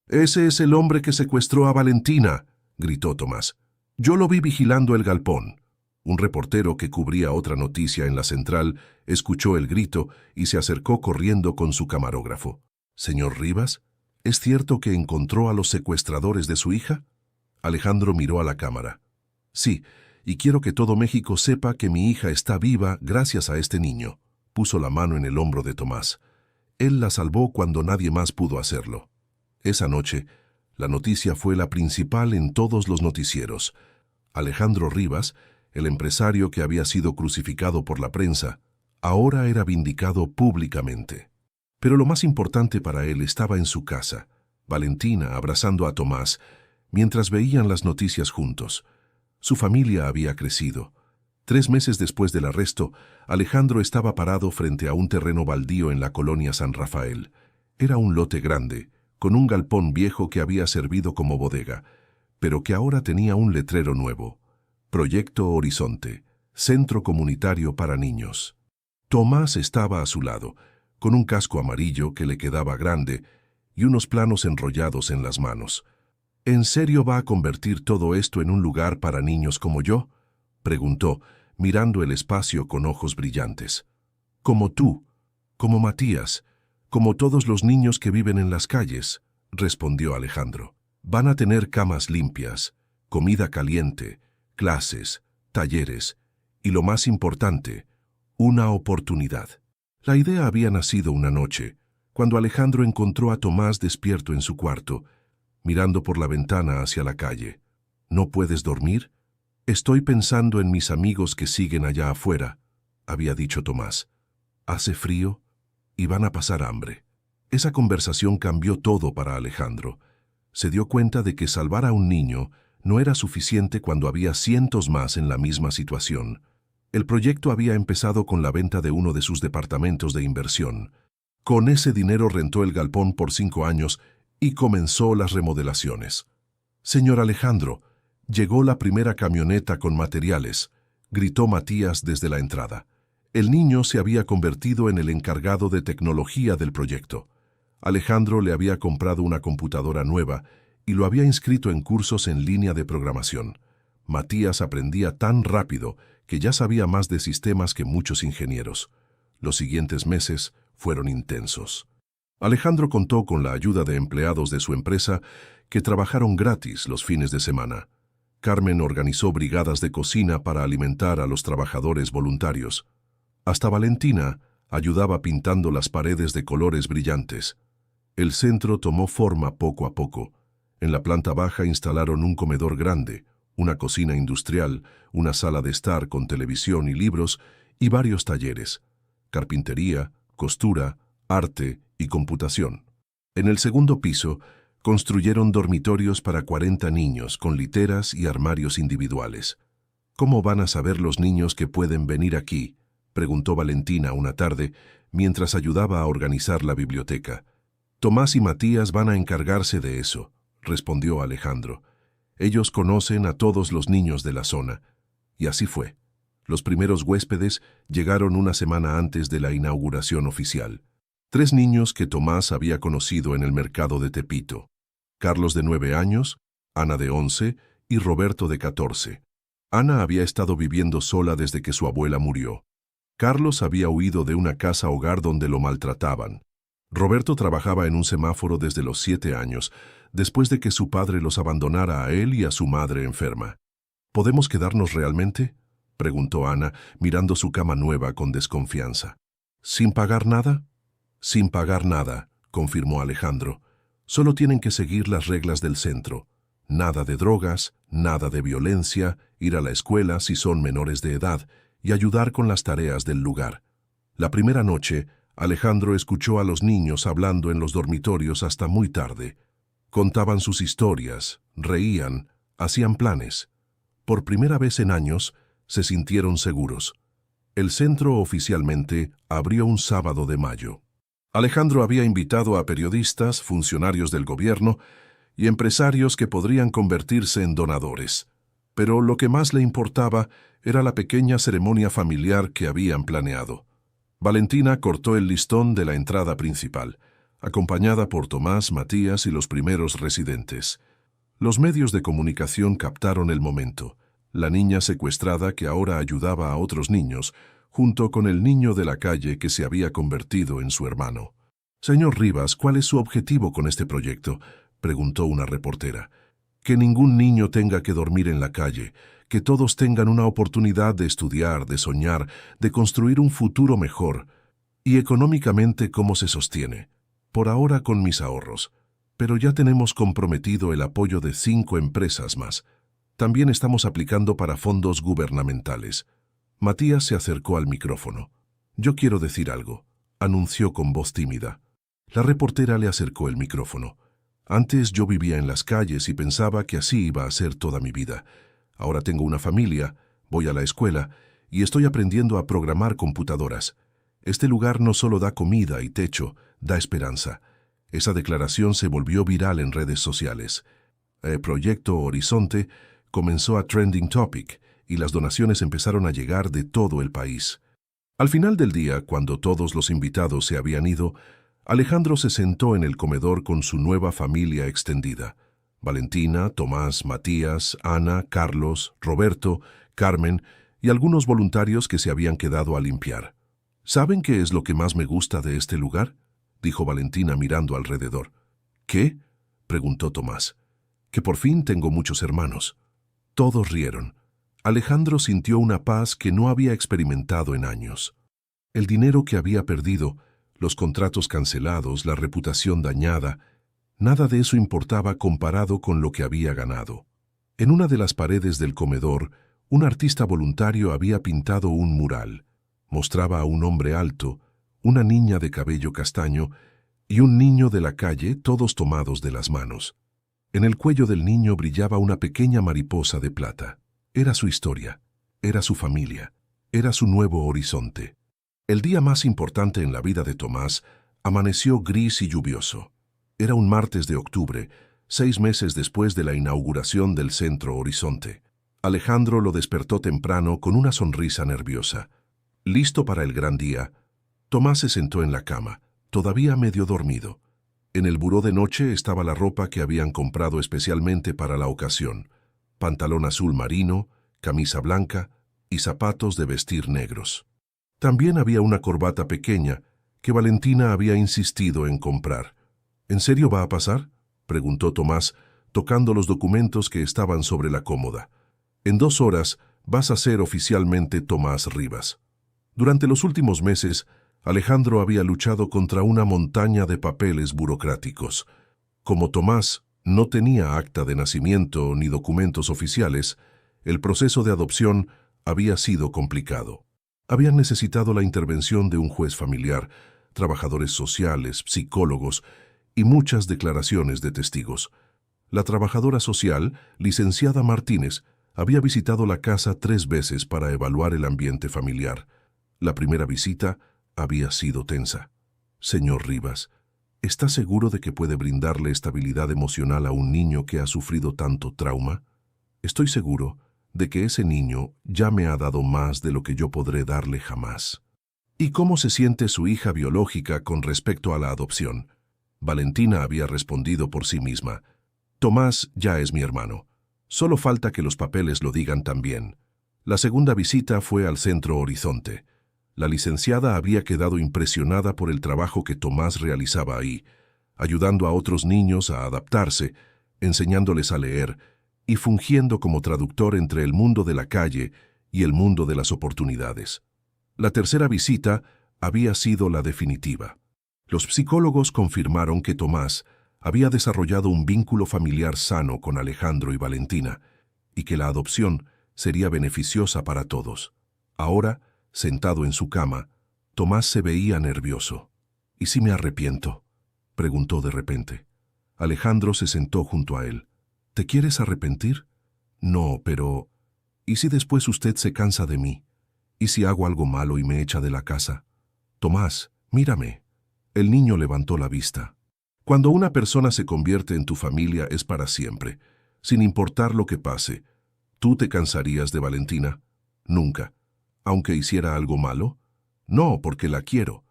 «Ese es el hombre que secuestró a Valentina», gritó Tomás. «Yo lo vi vigilando el galpón». Un reportero que cubría otra noticia en la central escuchó el grito y se acercó corriendo con su camarógrafo. «Señor Rivas, ¿es cierto que encontró a los secuestradores de su hija?» Alejandro miró a la cámara. «Sí, y quiero que todo México sepa que mi hija está viva gracias a este niño». Puso la mano en el hombro de Tomás. Él la salvó cuando nadie más pudo hacerlo. Esa noche, la noticia fue la principal en todos los noticieros. Alejandro Rivas, el empresario que había sido crucificado por la prensa, ahora era vindicado públicamente. Pero lo más importante para él estaba en su casa, Valentina abrazando a Tomás, mientras veían las noticias juntos. Su familia había crecido. 3 meses después del arresto, Alejandro estaba parado frente a un terreno baldío en la colonia San Rafael. Era un lote grande, con un galpón viejo que había servido como bodega, pero que ahora tenía un letrero nuevo. Proyecto Horizonte, Centro Comunitario para Niños. Tomás estaba a su lado, con un casco amarillo que le quedaba grande y unos planos enrollados en las manos. ¿En serio va a convertir todo esto en un lugar para niños como yo?, preguntó, mirando el espacio con ojos brillantes. Como tú, como Matías, como todos los niños que viven en las calles, respondió Alejandro. Van a tener camas limpias, comida caliente, clases, talleres y, lo más importante, una oportunidad. La idea había nacido una noche, cuando Alejandro encontró a Tomás despierto en su cuarto, mirando por la ventana hacia la calle. ¿No puedes dormir? Estoy pensando en mis amigos que siguen allá afuera, había dicho Tomás. Hace frío y van a pasar hambre. Esa conversación cambió todo para Alejandro. Se dio cuenta de que salvar a un niño no era suficiente cuando había cientos más en la misma situación. El proyecto había empezado con la venta de uno de sus departamentos de inversión. Con ese dinero rentó el galpón por 5 años y comenzó las remodelaciones. «Señor Alejandro, llegó la primera camioneta con materiales», gritó Matías desde la entrada. El niño se había convertido en el encargado de tecnología del proyecto. Alejandro le había comprado una computadora nueva y lo había inscrito en cursos en línea de programación. Matías aprendía tan rápido que ya sabía más de sistemas que muchos ingenieros. Los siguientes meses fueron intensos. Alejandro contó con la ayuda de empleados de su empresa que trabajaron gratis los fines de semana. Carmen organizó brigadas de cocina para alimentar a los trabajadores voluntarios. Hasta Valentina ayudaba pintando las paredes de colores brillantes. El centro tomó forma poco a poco. En la planta baja instalaron un comedor grande, una cocina industrial, una sala de estar con televisión y libros y varios talleres: carpintería, costura, arte y computación. En el segundo piso, construyeron dormitorios para 40 niños con literas y armarios individuales. ¿Cómo van a saber los niños que pueden venir aquí?, preguntó Valentina una tarde mientras ayudaba a organizar la biblioteca. Tomás y Matías van a encargarse de eso, respondió Alejandro. Ellos conocen a todos los niños de la zona. Y así fue. Los primeros huéspedes llegaron una semana antes de la inauguración oficial. 3 niños que Tomás había conocido en el mercado de Tepito. Carlos de 9 años, Ana de 11 y Roberto de 14. Ana había estado viviendo sola desde que su abuela murió. Carlos había huido de una casa hogar donde lo maltrataban. Roberto trabajaba en un semáforo desde los 7 años, después de que su padre los abandonara a él y a su madre enferma. ¿Podemos quedarnos realmente?, preguntó Ana, mirando su cama nueva con desconfianza. ¿Sin pagar nada? Sin pagar nada, confirmó Alejandro. Solo tienen que seguir las reglas del centro. Nada de drogas, nada de violencia, ir a la escuela si son menores de edad y ayudar con las tareas del lugar. La primera noche, Alejandro escuchó a los niños hablando en los dormitorios hasta muy tarde. Contaban sus historias, reían, hacían planes. Por primera vez en años, se sintieron seguros. El centro oficialmente abrió un sábado de mayo. Alejandro había invitado a periodistas, funcionarios del gobierno y empresarios que podrían convertirse en donadores. Pero lo que más le importaba era la pequeña ceremonia familiar que habían planeado. Valentina cortó el listón de la entrada principal, acompañada por Tomás, Matías y los primeros residentes. Los medios de comunicación captaron el momento. La niña secuestrada que ahora ayudaba a otros niños, junto con el niño de la calle que se había convertido en su hermano. «Señor Rivas, ¿cuál es su objetivo con este proyecto?», preguntó una reportera. «Que ningún niño tenga que dormir en la calle, que todos tengan una oportunidad de estudiar, de soñar, de construir un futuro mejor. Y económicamente, ¿cómo se sostiene? Por ahora con mis ahorros. Pero ya tenemos comprometido el apoyo de 5 empresas más. También estamos aplicando para fondos gubernamentales». Matías se acercó al micrófono. «Yo quiero decir algo», anunció con voz tímida. La reportera le acercó el micrófono. «Antes yo vivía en las calles y pensaba que así iba a ser toda mi vida. Ahora tengo una familia, voy a la escuela y estoy aprendiendo a programar computadoras. Este lugar no solo da comida y techo, da esperanza». Esa declaración se volvió viral en redes sociales. El proyecto Horizonte comenzó a Trending Topic y las donaciones empezaron a llegar de todo el país. Al final del día, cuando todos los invitados se habían ido, Alejandro se sentó en el comedor con su nueva familia extendida. Valentina, Tomás, Matías, Ana, Carlos, Roberto, Carmen y algunos voluntarios que se habían quedado a limpiar. «¿Saben qué es lo que más me gusta de este lugar?», dijo Valentina mirando alrededor. «¿Qué?», preguntó Tomás. «Que por fin tengo muchos hermanos». Todos rieron. Alejandro sintió una paz que no había experimentado en años. El dinero que había perdido, los contratos cancelados, la reputación dañada, nada de eso importaba comparado con lo que había ganado. En una de las paredes del comedor, un artista voluntario había pintado un mural. Mostraba a un hombre alto, una niña de cabello castaño y un niño de la calle, todos tomados de las manos. En el cuello del niño brillaba una pequeña mariposa de plata. Era su historia, era su familia, era su nuevo horizonte. El día más importante en la vida de Tomás amaneció gris y lluvioso. Era un martes de octubre, 6 meses después de la inauguración del Centro Horizonte. Alejandro lo despertó temprano con una sonrisa nerviosa. Listo para el gran día, Tomás se sentó en la cama, todavía medio dormido. En el buró de noche estaba la ropa que habían comprado especialmente para la ocasión: pantalón azul marino, camisa blanca y zapatos de vestir negros. También había una corbata pequeña que Valentina había insistido en comprar. «¿En serio va a pasar?», preguntó Tomás, tocando los documentos que estaban sobre la cómoda. «En 2 horas vas a ser oficialmente Tomás Rivas». Durante los últimos meses, Alejandro había luchado contra una montaña de papeles burocráticos. Como Tomás no tenía acta de nacimiento ni documentos oficiales, el proceso de adopción había sido complicado. Habían necesitado la intervención de un juez familiar, trabajadores sociales, psicólogos y muchas declaraciones de testigos. La trabajadora social, licenciada Martínez, había visitado la casa 3 veces para evaluar el ambiente familiar. La primera visita había sido tensa. «Señor Rivas, ¿está seguro de que puede brindarle estabilidad emocional a un niño que ha sufrido tanto trauma? Estoy seguro de que ese niño ya me ha dado más de lo que yo podré darle jamás». ¿Y cómo se siente su hija biológica con respecto a la adopción? Valentina había respondido por sí misma. Tomás ya es mi hermano. Solo falta que los papeles lo digan también. La segunda visita fue al Centro Horizonte. La licenciada había quedado impresionada por el trabajo que Tomás realizaba ahí, ayudando a otros niños a adaptarse, enseñándoles a leer y fungiendo como traductor entre el mundo de la calle y el mundo de las oportunidades. La tercera visita había sido la definitiva. Los psicólogos confirmaron que Tomás había desarrollado un vínculo familiar sano con Alejandro y Valentina, y que la adopción sería beneficiosa para todos. Ahora, sentado en su cama, Tomás se veía nervioso. ¿Y si me arrepiento?, preguntó de repente. Alejandro se sentó junto a él. ¿Te quieres arrepentir? No, pero... ¿y si después usted se cansa de mí? ¿Y si hago algo malo y me echa de la casa? Tomás, mírame. El niño levantó la vista. Cuando una persona se convierte en tu familia es para siempre, sin importar lo que pase. ¿Tú te cansarías de Valentina? Nunca. ¿Aunque hiciera algo malo? No, porque la quiero.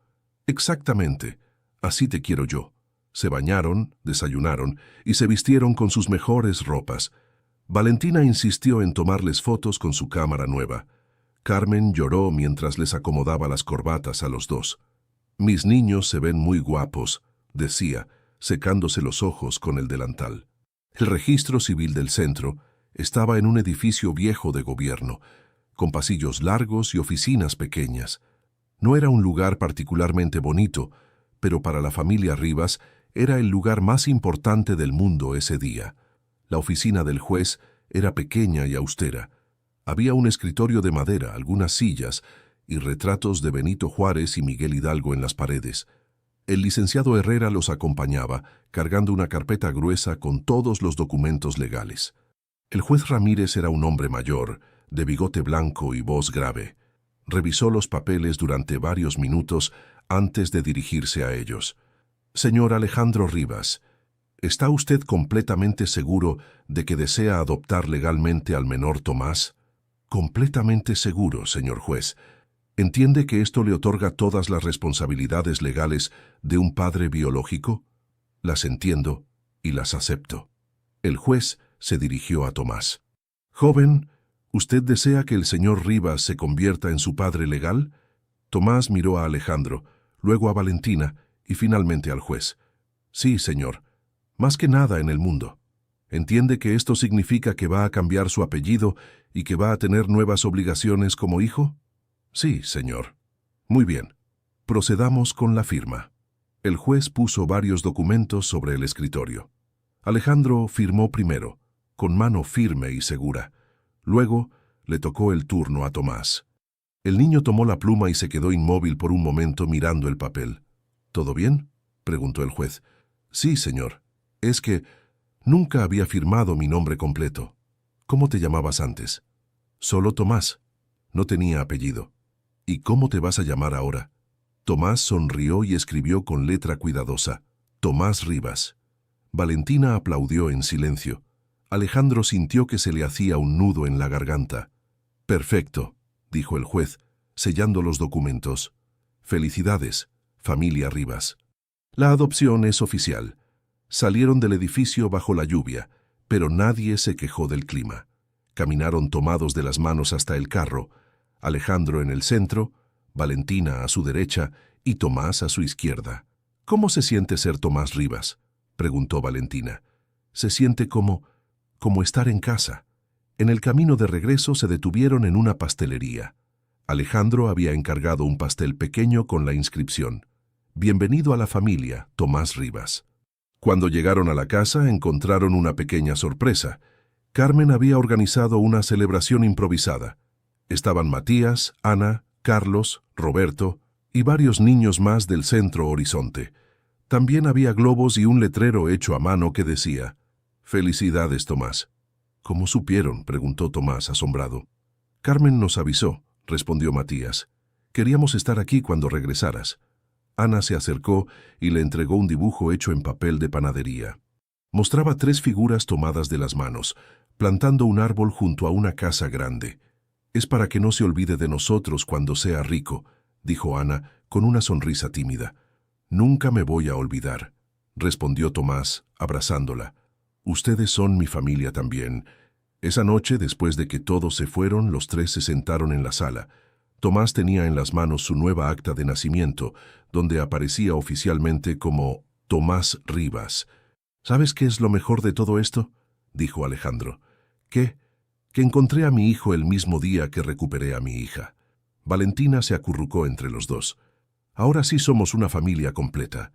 Exactamente. Así te quiero yo. Se bañaron, desayunaron y se vistieron con sus mejores ropas. Valentina insistió en tomarles fotos con su cámara nueva. Carmen lloró mientras les acomodaba las corbatas a los dos. Mis niños se ven muy guapos, decía, secándose los ojos con el delantal. El registro civil del centro estaba en un edificio viejo de gobierno, con pasillos largos y oficinas pequeñas. No era un lugar particularmente bonito, pero para la familia Rivas era el lugar más importante del mundo ese día. La oficina del juez era pequeña y austera. Había un escritorio de madera, algunas sillas y retratos de Benito Juárez y Miguel Hidalgo en las paredes. El licenciado Herrera los acompañaba, cargando una carpeta gruesa con todos los documentos legales. El juez Ramírez era un hombre mayor, de bigote blanco y voz grave. Revisó los papeles durante varios minutos antes de dirigirse a ellos. Señor Alejandro Rivas, ¿está usted completamente seguro de que desea adoptar legalmente al menor Tomás? Completamente seguro, señor juez. ¿Entiende que esto le otorga todas las responsabilidades legales de un padre biológico? Las entiendo y las acepto. El juez se dirigió a Tomás. Joven, ¿usted desea que el señor Rivas se convierta en su padre legal? Tomás miró a Alejandro, luego a Valentina y finalmente al juez. Sí, señor. Más que nada en el mundo. ¿Entiende que esto significa que va a cambiar su apellido y que va a tener nuevas obligaciones como hijo? Sí, señor. Muy bien. Procedamos con la firma. El juez puso varios documentos sobre el escritorio. Alejandro firmó primero, con mano firme y segura. Luego le tocó el turno a Tomás. El niño tomó la pluma y se quedó inmóvil por un momento mirando el papel. ¿Todo bien?, preguntó el juez. Sí, señor. Es que nunca había firmado mi nombre completo. ¿Cómo te llamabas antes? Solo Tomás. No tenía apellido. ¿Y cómo te vas a llamar ahora? Tomás sonrió y escribió con letra cuidadosa: Tomás Rivas. Valentina aplaudió en silencio. Alejandro sintió que se le hacía un nudo en la garganta. Perfecto, dijo el juez, sellando los documentos. Felicidades, familia Rivas. La adopción es oficial. Salieron del edificio bajo la lluvia, pero nadie se quejó del clima. Caminaron tomados de las manos hasta el carro, Alejandro en el centro, Valentina a su derecha y Tomás a su izquierda. ¿Cómo se siente ser Tomás Rivas?, preguntó Valentina. Se siente como estar en casa. En el camino de regreso se detuvieron en una pastelería. Alejandro había encargado un pastel pequeño con la inscripción: Bienvenido a la familia, Tomás Rivas. Cuando llegaron a la casa encontraron una pequeña sorpresa. Carmen había organizado una celebración improvisada. Estaban Matías, Ana, Carlos, Roberto y varios niños más del Centro Horizonte. También había globos y un letrero hecho a mano que decía: Felicidades, Tomás. ¿Cómo supieron?, preguntó Tomás, asombrado. Carmen nos avisó, respondió Matías. Queríamos estar aquí cuando regresaras. Ana se acercó y le entregó un dibujo hecho en papel de panadería. Mostraba 3 figuras tomadas de las manos, plantando un árbol junto a una casa grande. Es para que no se olvide de nosotros cuando sea rico, dijo Ana con una sonrisa tímida. Nunca me voy a olvidar, respondió Tomás, abrazándola. Ustedes son mi familia también. Esa noche, después de que todos se fueron, los tres se sentaron en la sala. Tomás tenía en las manos su nueva acta de nacimiento, donde aparecía oficialmente como Tomás Rivas. ¿Sabes qué es lo mejor de todo esto?, dijo Alejandro. ¿Qué? Que encontré a mi hijo el mismo día que recuperé a mi hija. Valentina se acurrucó entre los dos. Ahora sí somos una familia completa.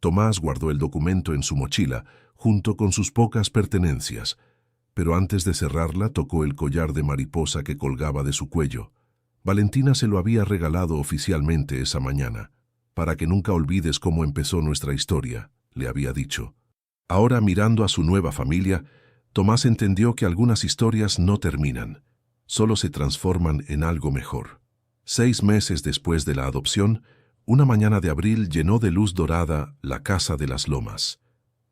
Tomás guardó el documento en su mochila, junto con sus pocas pertenencias, pero antes de cerrarla tocó el collar de mariposa que colgaba de su cuello. Valentina se lo había regalado oficialmente esa mañana. Para que nunca olvides cómo empezó nuestra historia, le había dicho. Ahora, mirando a su nueva familia, Tomás entendió que algunas historias no terminan, solo se transforman en algo mejor. 6 meses después de la adopción, una mañana de abril llenó de luz dorada la casa de las Lomas.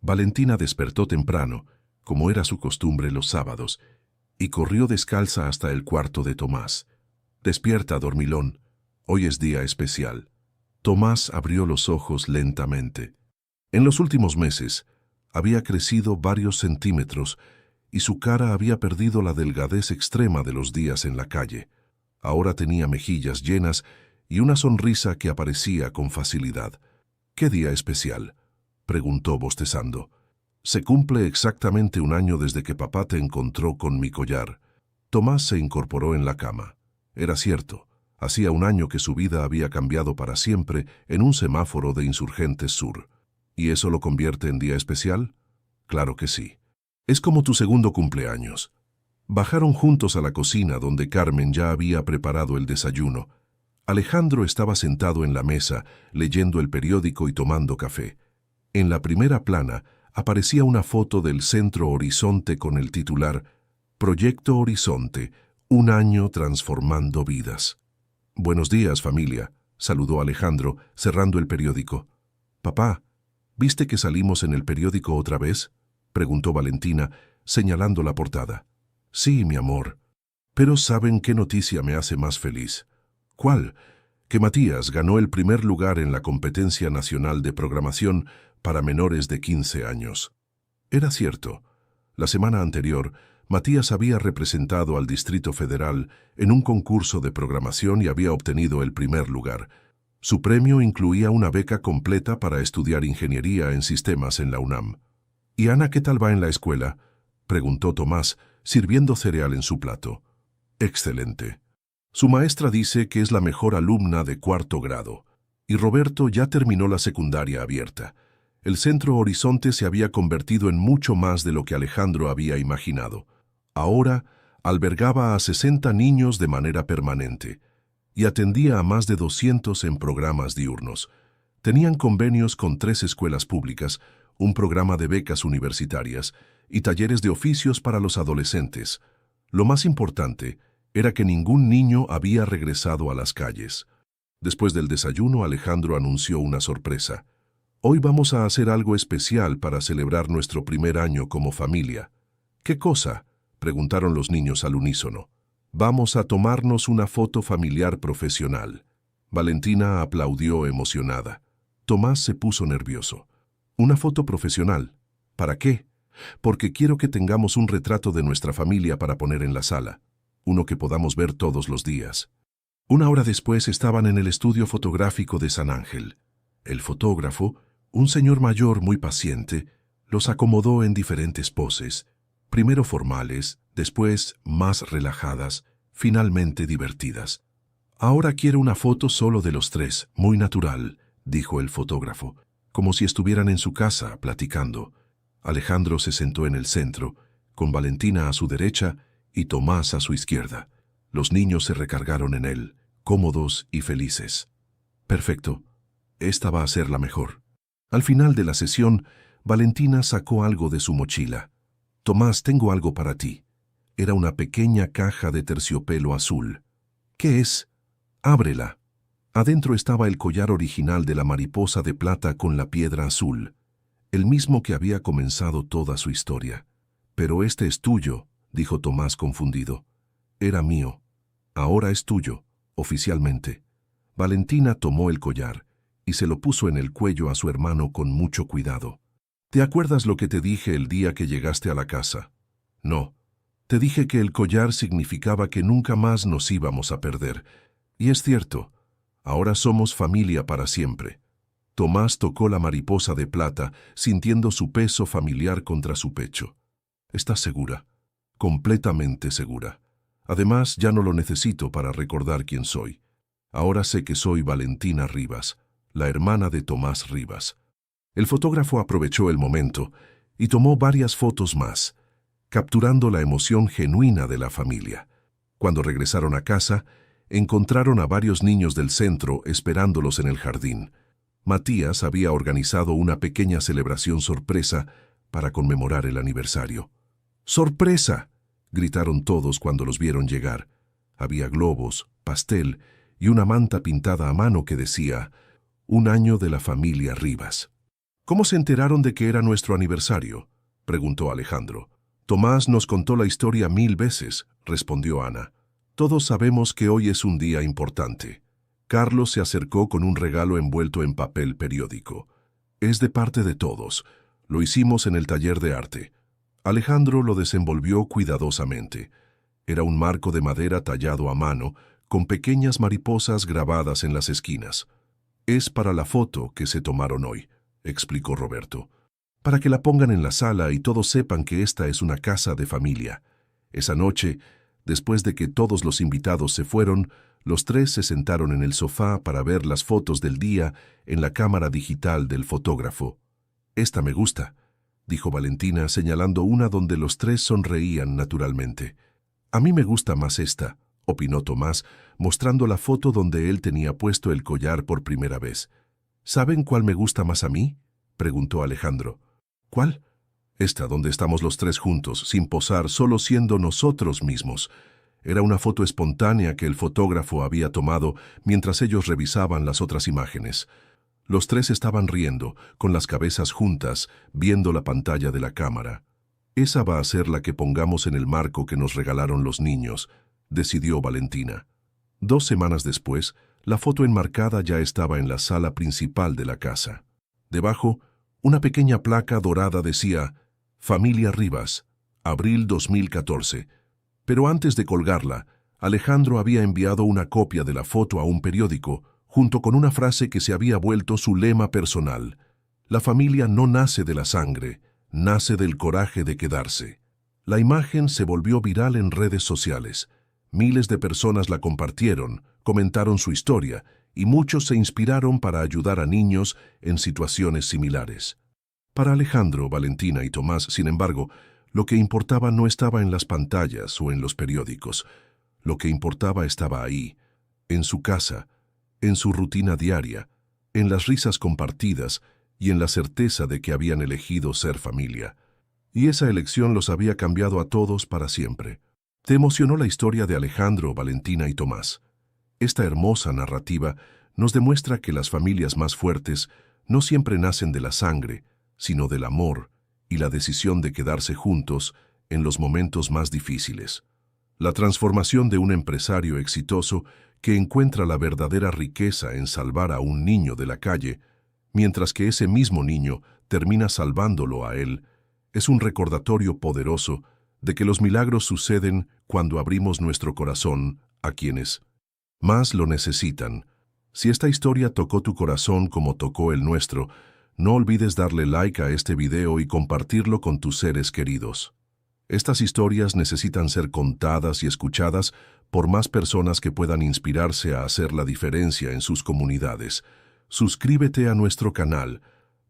Valentina despertó temprano, como era su costumbre los sábados, y corrió descalza hasta el cuarto de Tomás. «Despierta, dormilón, hoy es día especial». Tomás abrió los ojos lentamente. En los últimos meses, había crecido varios centímetros y su cara había perdido la delgadez extrema de los días en la calle. Ahora tenía mejillas llenas y una sonrisa que aparecía con facilidad. «¿Qué día especial?», preguntó bostezando. «Se cumple exactamente 1 año desde que papá te encontró con mi collar». Tomás se incorporó en la cama. Era cierto, hacía 1 año que su vida había cambiado para siempre en un semáforo de Insurgentes Sur. ¿Y eso lo convierte en día especial? Claro que sí. Es como tu segundo cumpleaños. Bajaron juntos a la cocina donde Carmen ya había preparado el desayuno. Alejandro estaba sentado en la mesa, leyendo el periódico y tomando café. En la primera plana aparecía una foto del Centro Horizonte con el titular «Proyecto Horizonte, 1 año transformando vidas». «Buenos días, familia», saludó Alejandro, cerrando el periódico. «Papá, ¿viste que salimos en el periódico otra vez?», preguntó Valentina, señalando la portada. «Sí, mi amor. Pero ¿saben qué noticia me hace más feliz?». «¿Cuál?». «Que Matías ganó el primer lugar en la competencia nacional de programación para menores de 15 años». Era cierto. La semana anterior, Matías había representado al Distrito Federal en un concurso de programación y había obtenido el primer lugar. Su premio incluía una beca completa para estudiar ingeniería en sistemas en la UNAM. «¿Y Ana qué tal va en la escuela?», preguntó Tomás, sirviendo cereal en su plato. «Excelente. Su maestra dice que es la mejor alumna de 4º grado. Y Roberto ya terminó la secundaria abierta. El Centro Horizonte se había convertido en mucho más de lo que Alejandro había imaginado. Ahora albergaba a 60 niños de manera permanente y atendía a más de 200 en programas diurnos. Tenían convenios con 3 escuelas públicas, un programa de becas universitarias y talleres de oficios para los adolescentes. Lo más importante era que ningún niño había regresado a las calles. Después del desayuno, Alejandro anunció una sorpresa. «Hoy vamos a hacer algo especial para celebrar nuestro primer año como familia». «¿Qué cosa?», preguntaron los niños al unísono. «Vamos a tomarnos una foto familiar profesional». Valentina aplaudió emocionada. Tomás se puso nervioso. «¿Una foto profesional? ¿Para qué?». «Porque quiero que tengamos un retrato de nuestra familia para poner en la sala. Uno que podamos ver todos los días». 1 hora después estaban en el estudio fotográfico de San Ángel. El fotógrafo, un señor mayor muy paciente, los acomodó en diferentes poses, primero formales, después más relajadas, finalmente divertidas. «Ahora quiero una foto solo de los 3, muy natural», dijo el fotógrafo, como si estuvieran en su casa platicando. Alejandro se sentó en el centro, con Valentina a su derecha y Tomás a su izquierda. Los niños se recargaron en él, cómodos y felices. «Perfecto. Esta va a ser la mejor». Al final de la sesión, Valentina sacó algo de su mochila. «Tomás, tengo algo para ti». Era una pequeña caja de terciopelo azul. «¿Qué es?». «Ábrela». Adentro estaba el collar original de la mariposa de plata con la piedra azul, el mismo que había comenzado toda su historia. «Pero este es tuyo», dijo Tomás confundido. «Era mío. Ahora es tuyo, oficialmente». Valentina tomó el collar y se lo puso en el cuello a su hermano con mucho cuidado. ¿Te acuerdas lo que te dije el día que llegaste a la casa? No. Te dije que el collar significaba que nunca más nos íbamos a perder. Y es cierto, ahora somos familia para siempre. Tomás tocó la mariposa de plata, sintiendo su peso familiar contra su pecho. ¿Estás segura? Completamente segura. Además, ya no lo necesito para recordar quién soy. Ahora sé que soy Valentina Rivas, la hermana de Tomás Rivas. El fotógrafo aprovechó el momento y tomó varias fotos más, capturando la emoción genuina de la familia. Cuando regresaron a casa, encontraron a varios niños del centro esperándolos en el jardín. Matías había organizado una pequeña celebración sorpresa para conmemorar el aniversario. ¡Sorpresa!, gritaron todos cuando los vieron llegar. Había globos, pastel y una manta pintada a mano que decía «Un año de la familia Rivas». «¿Cómo se enteraron de que era nuestro aniversario?», preguntó Alejandro. «Tomás nos contó la historia 1000 veces», respondió Ana. «Todos sabemos que hoy es un día importante». Carlos se acercó con un regalo envuelto en papel periódico. «Es de parte de todos. Lo hicimos en el taller de arte». Alejandro lo desenvolvió cuidadosamente. Era un marco de madera tallado a mano, con pequeñas mariposas grabadas en las esquinas. «Es para la foto que se tomaron hoy», explicó Roberto. «Para que la pongan en la sala y todos sepan que esta es una casa de familia». Esa noche, después de que todos los invitados se fueron, los tres se sentaron en el sofá para ver las fotos del día en la cámara digital del fotógrafo. «Esta me gusta», dijo Valentina, señalando una donde los tres sonreían naturalmente. «A mí me gusta más esta», opinó Tomás, mostrando la foto donde él tenía puesto el collar por primera vez. «¿Saben cuál me gusta más a mí?», preguntó Alejandro. «¿Cuál?». «Esta, donde estamos los tres juntos, sin posar, solo siendo nosotros mismos». Era una foto espontánea que el fotógrafo había tomado mientras ellos revisaban las otras imágenes. Los tres estaban riendo, con las cabezas juntas, viendo la pantalla de la cámara. «Esa va a ser la que pongamos en el marco que nos regalaron los niños», decidió Valentina. 2 semanas después, la foto enmarcada ya estaba en la sala principal de la casa. Debajo, una pequeña placa dorada decía «Familia Rivas, abril 2014». Pero antes de colgarla, Alejandro había enviado una copia de la foto a un periódico, junto con una frase que se había vuelto su lema personal. «La familia no nace de la sangre, nace del coraje de quedarse». La imagen se volvió viral en redes sociales. Miles de personas la compartieron, comentaron su historia, y muchos se inspiraron para ayudar a niños en situaciones similares. Para Alejandro, Valentina y Tomás, sin embargo, lo que importaba no estaba en las pantallas o en los periódicos. Lo que importaba estaba ahí, en su casa, en su rutina diaria, en las risas compartidas y en la certeza de que habían elegido ser familia. Y esa elección los había cambiado a todos para siempre. Te emocionó la historia de Alejandro, Valentina y Tomás. Esta hermosa narrativa nos demuestra que las familias más fuertes no siempre nacen de la sangre, sino del amor y la decisión de quedarse juntos en los momentos más difíciles. La transformación de un empresario exitoso que encuentra la verdadera riqueza en salvar a un niño de la calle, mientras que ese mismo niño termina salvándolo a él, es un recordatorio poderoso de que los milagros suceden cuando abrimos nuestro corazón a quienes más lo necesitan. Si esta historia tocó tu corazón como tocó el nuestro, no olvides darle like a este video y compartirlo con tus seres queridos. Estas historias necesitan ser contadas y escuchadas por más personas que puedan inspirarse a hacer la diferencia en sus comunidades. Suscríbete a nuestro canal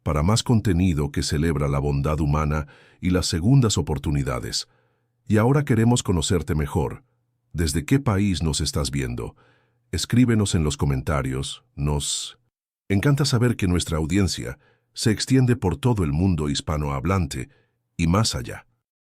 para más contenido que celebra la bondad humana y las segundas oportunidades. Y ahora queremos conocerte mejor. ¿Desde qué país nos estás viendo? Escríbenos en los comentarios. Nos encanta saber que nuestra audiencia se extiende por todo el mundo hispanohablante y más allá.